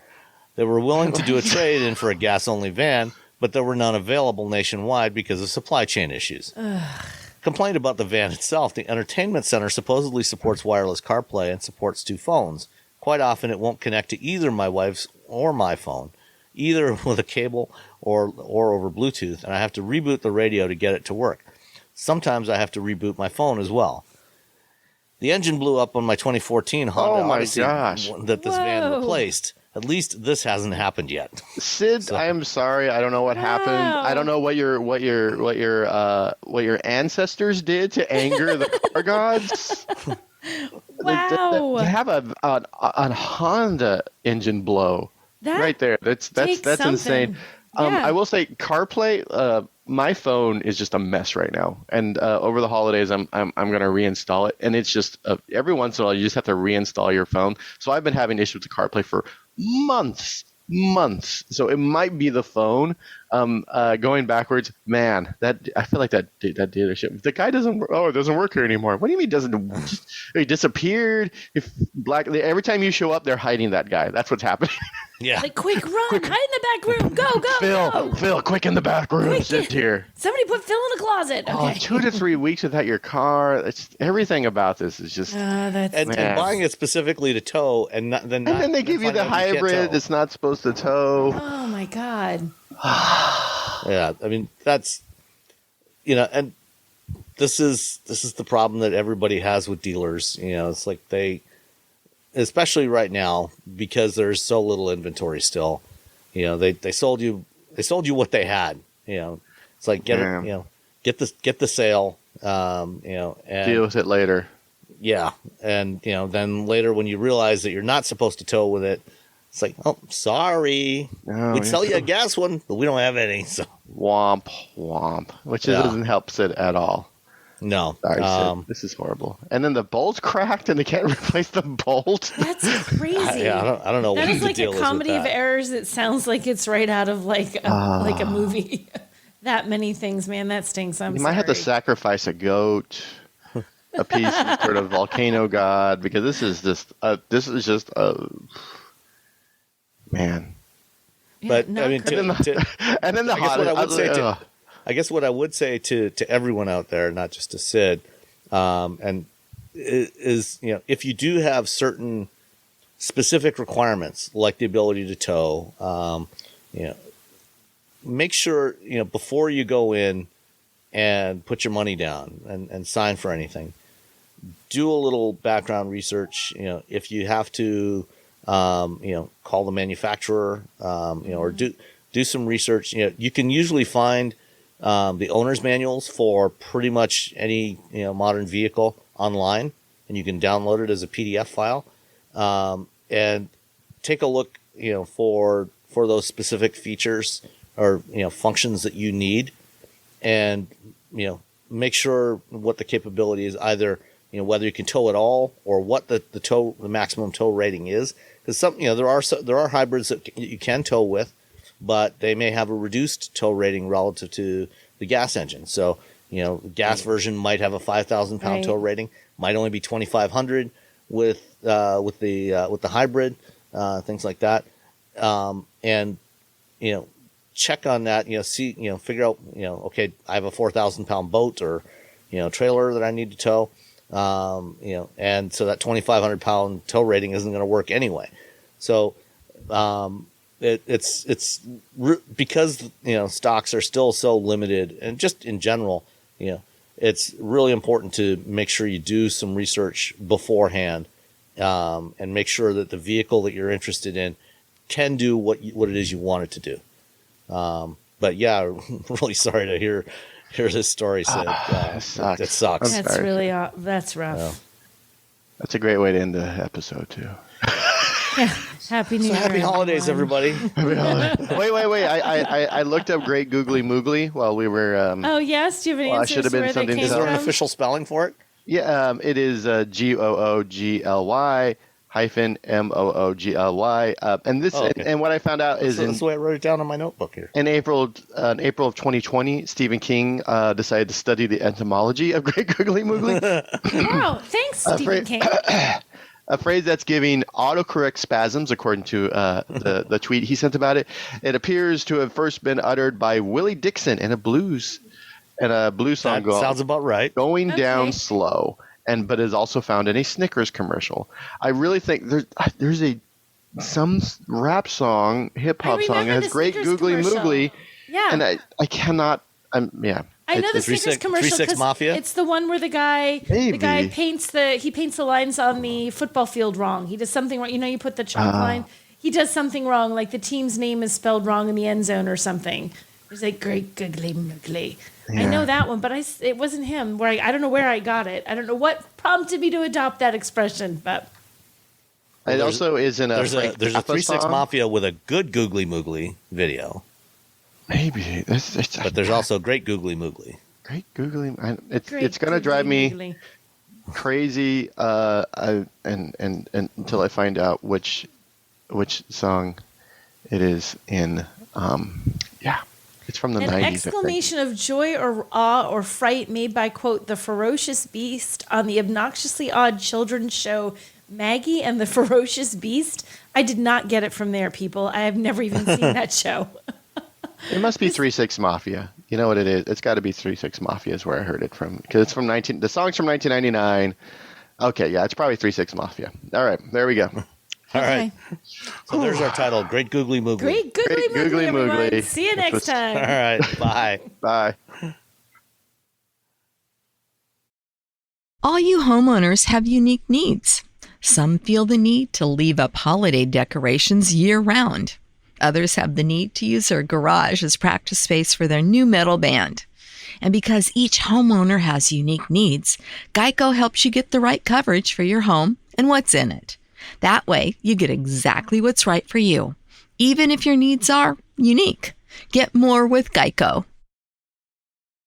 They were willing to do a trade-in for a gas-only van, but there were none available nationwide because of supply chain issues. Complained about the van itself. The entertainment center supposedly supports wireless CarPlay and supports 2 phones. Quite often it won't connect to either my wife's or my phone, either with a cable or over Bluetooth, and I have to reboot the radio to get it to work. Sometimes I have to reboot my phone as well. The engine blew up on my 2014 Honda Odyssey that this van replaced. At least this hasn't happened yet. Sid, I am sorry. I don't know what happened. I don't know what your ancestors did to anger the car gods. Wow. To have a Honda engine blow right there. That's insane. I will say CarPlay. My phone is just a mess right now, and over the holidays, I'm going to reinstall it, and it's just every once in a while you just have to reinstall your phone. So I've been having issues with CarPlay for months, months. So it might be the phone. Going backwards, man, I feel like that dealership. The guy doesn't. Oh, it doesn't work here anymore. What do you mean doesn't? He disappeared. Every time you show up, they're hiding that guy. That's what's happening. Yeah. Like, quick, run, hide in the back room, go. Phil, quick in the back room. Sit here. Somebody put Phil in a closet. Okay. Oh, 2 to 3 weeks without your car. It's everything about this is just. And buying it specifically to tow, and then they give you the hybrid. It's not supposed to tow. Oh my God. Yeah, I mean that's, and this is the problem that everybody has with dealers. It's like especially right now, because there's so little inventory still. They sold you what they had. It's like get the sale. And deal with it later. Yeah, and then later when you realize that you're not supposed to tow with it, it's like, oh, sorry, we'd sell you a gas one, but we don't have any. So womp, which doesn't help Sid at all. No, sorry, Sid. This is horrible. And then the bolt's cracked, and they can't replace the bolt. That's crazy. I don't know. That what is the like deal a comedy is with of that. errors. It sounds like it's right out of like a movie. That many things, man. That stinks. You might have to sacrifice a goat, a piece of sort of volcano god, because this is just man. But Yeah, I mean, and then the hot. I guess what I would say to everyone out there, not just to Sid, and is if you do have certain specific requirements like the ability to tow, make sure before you go in and put your money down and sign for anything, do a little background research. If you have to, call the manufacturer, or do some research. You can usually find the owner's manuals for pretty much any modern vehicle online, and you can download it as a PDF file, and take a look for those specific features or functions that you need, and make sure what the capability is, either whether you can tow at all or what the maximum tow rating is, because there are hybrids that you can tow with, but they may have a reduced tow rating relative to the gas engine. So, the gas version might have a 5,000 pound tow rating, might only be 2,500 with the hybrid, things like that. And check on that. Figure out. Okay, I have a 4,000 pound boat or trailer that I need to tow. And so that 2,500 pound tow rating isn't going to work anyway. So, it's because stocks are still so limited, and just in general, it's really important to make sure you do some research beforehand, and make sure that the vehicle that you're interested in can do what it is you want it to do. But yeah, I'm really sorry to hear this story, Sid. It sucks. That's rough. Yeah. That's a great way to end the episode too. Yeah. Happy New Year. Happy holidays, everybody. Wait. I looked up Great Googly Moogly while we were. Oh yes, do you have an answer? I should have been something. Is there an official spelling for it? Yeah, it is GOOGLY -MOOGLY. And this, and what I found out is that's the way I wrote it down on my notebook here. In April of 2020, Stephen King decided to study the etymology of Great Googly Moogly. Wow, thanks, Stephen King. A phrase that's giving autocorrect spasms, according to the tweet he sent about it. It appears to have first been uttered by Willie Dixon in a blues song. That sounds about right. Going down slow, but is also found in a Snickers commercial. I really think there's some rap song, hip hop song that has Great Googly Moogly. Yeah, and I cannot. I know the Snickers commercial because Mafia? It's the one where the guy paints the lines on the football field wrong. He does something wrong. You put the chalk line. He does something wrong, like the team's name is spelled wrong in the end zone or something. He's like Great Googly Moogly. Yeah. I know that one, but it wasn't him. I don't know where I got it. I don't know what prompted me to adopt that expression, but. It also is in there's a 3-6 Mafia with a good Googly Moogly video. Maybe but there's also Great Googly Moogly. Great Googly, it's gonna drive me crazy, and until I find out which song It is in, it's from the 90s. An exclamation of joy or awe or fright made by, quote, the ferocious beast on the obnoxiously odd children's show Maggie and the Ferocious Beast. I did not get it from there, people. I have never even seen that show. It must be 3-6 Mafia. You know what it is? It's got to be 3-6 Mafia is where I heard it from. Because it's from the song's from 1999. Okay, yeah, it's probably 3-6 Mafia. All right, there we go. All right. So there's our title. Great Googly Moogly. Great Googly Moogly, everyone. See you next time. All right. Bye. Bye. All you homeowners have unique needs. Some feel the need to leave up holiday decorations year-round. Others have the need to use their garage as practice space for their new metal band. And because each homeowner has unique needs, Geico helps you get the right coverage for your home and what's in it. That way, you get exactly what's right for you, even if your needs are unique. Get more with Geico.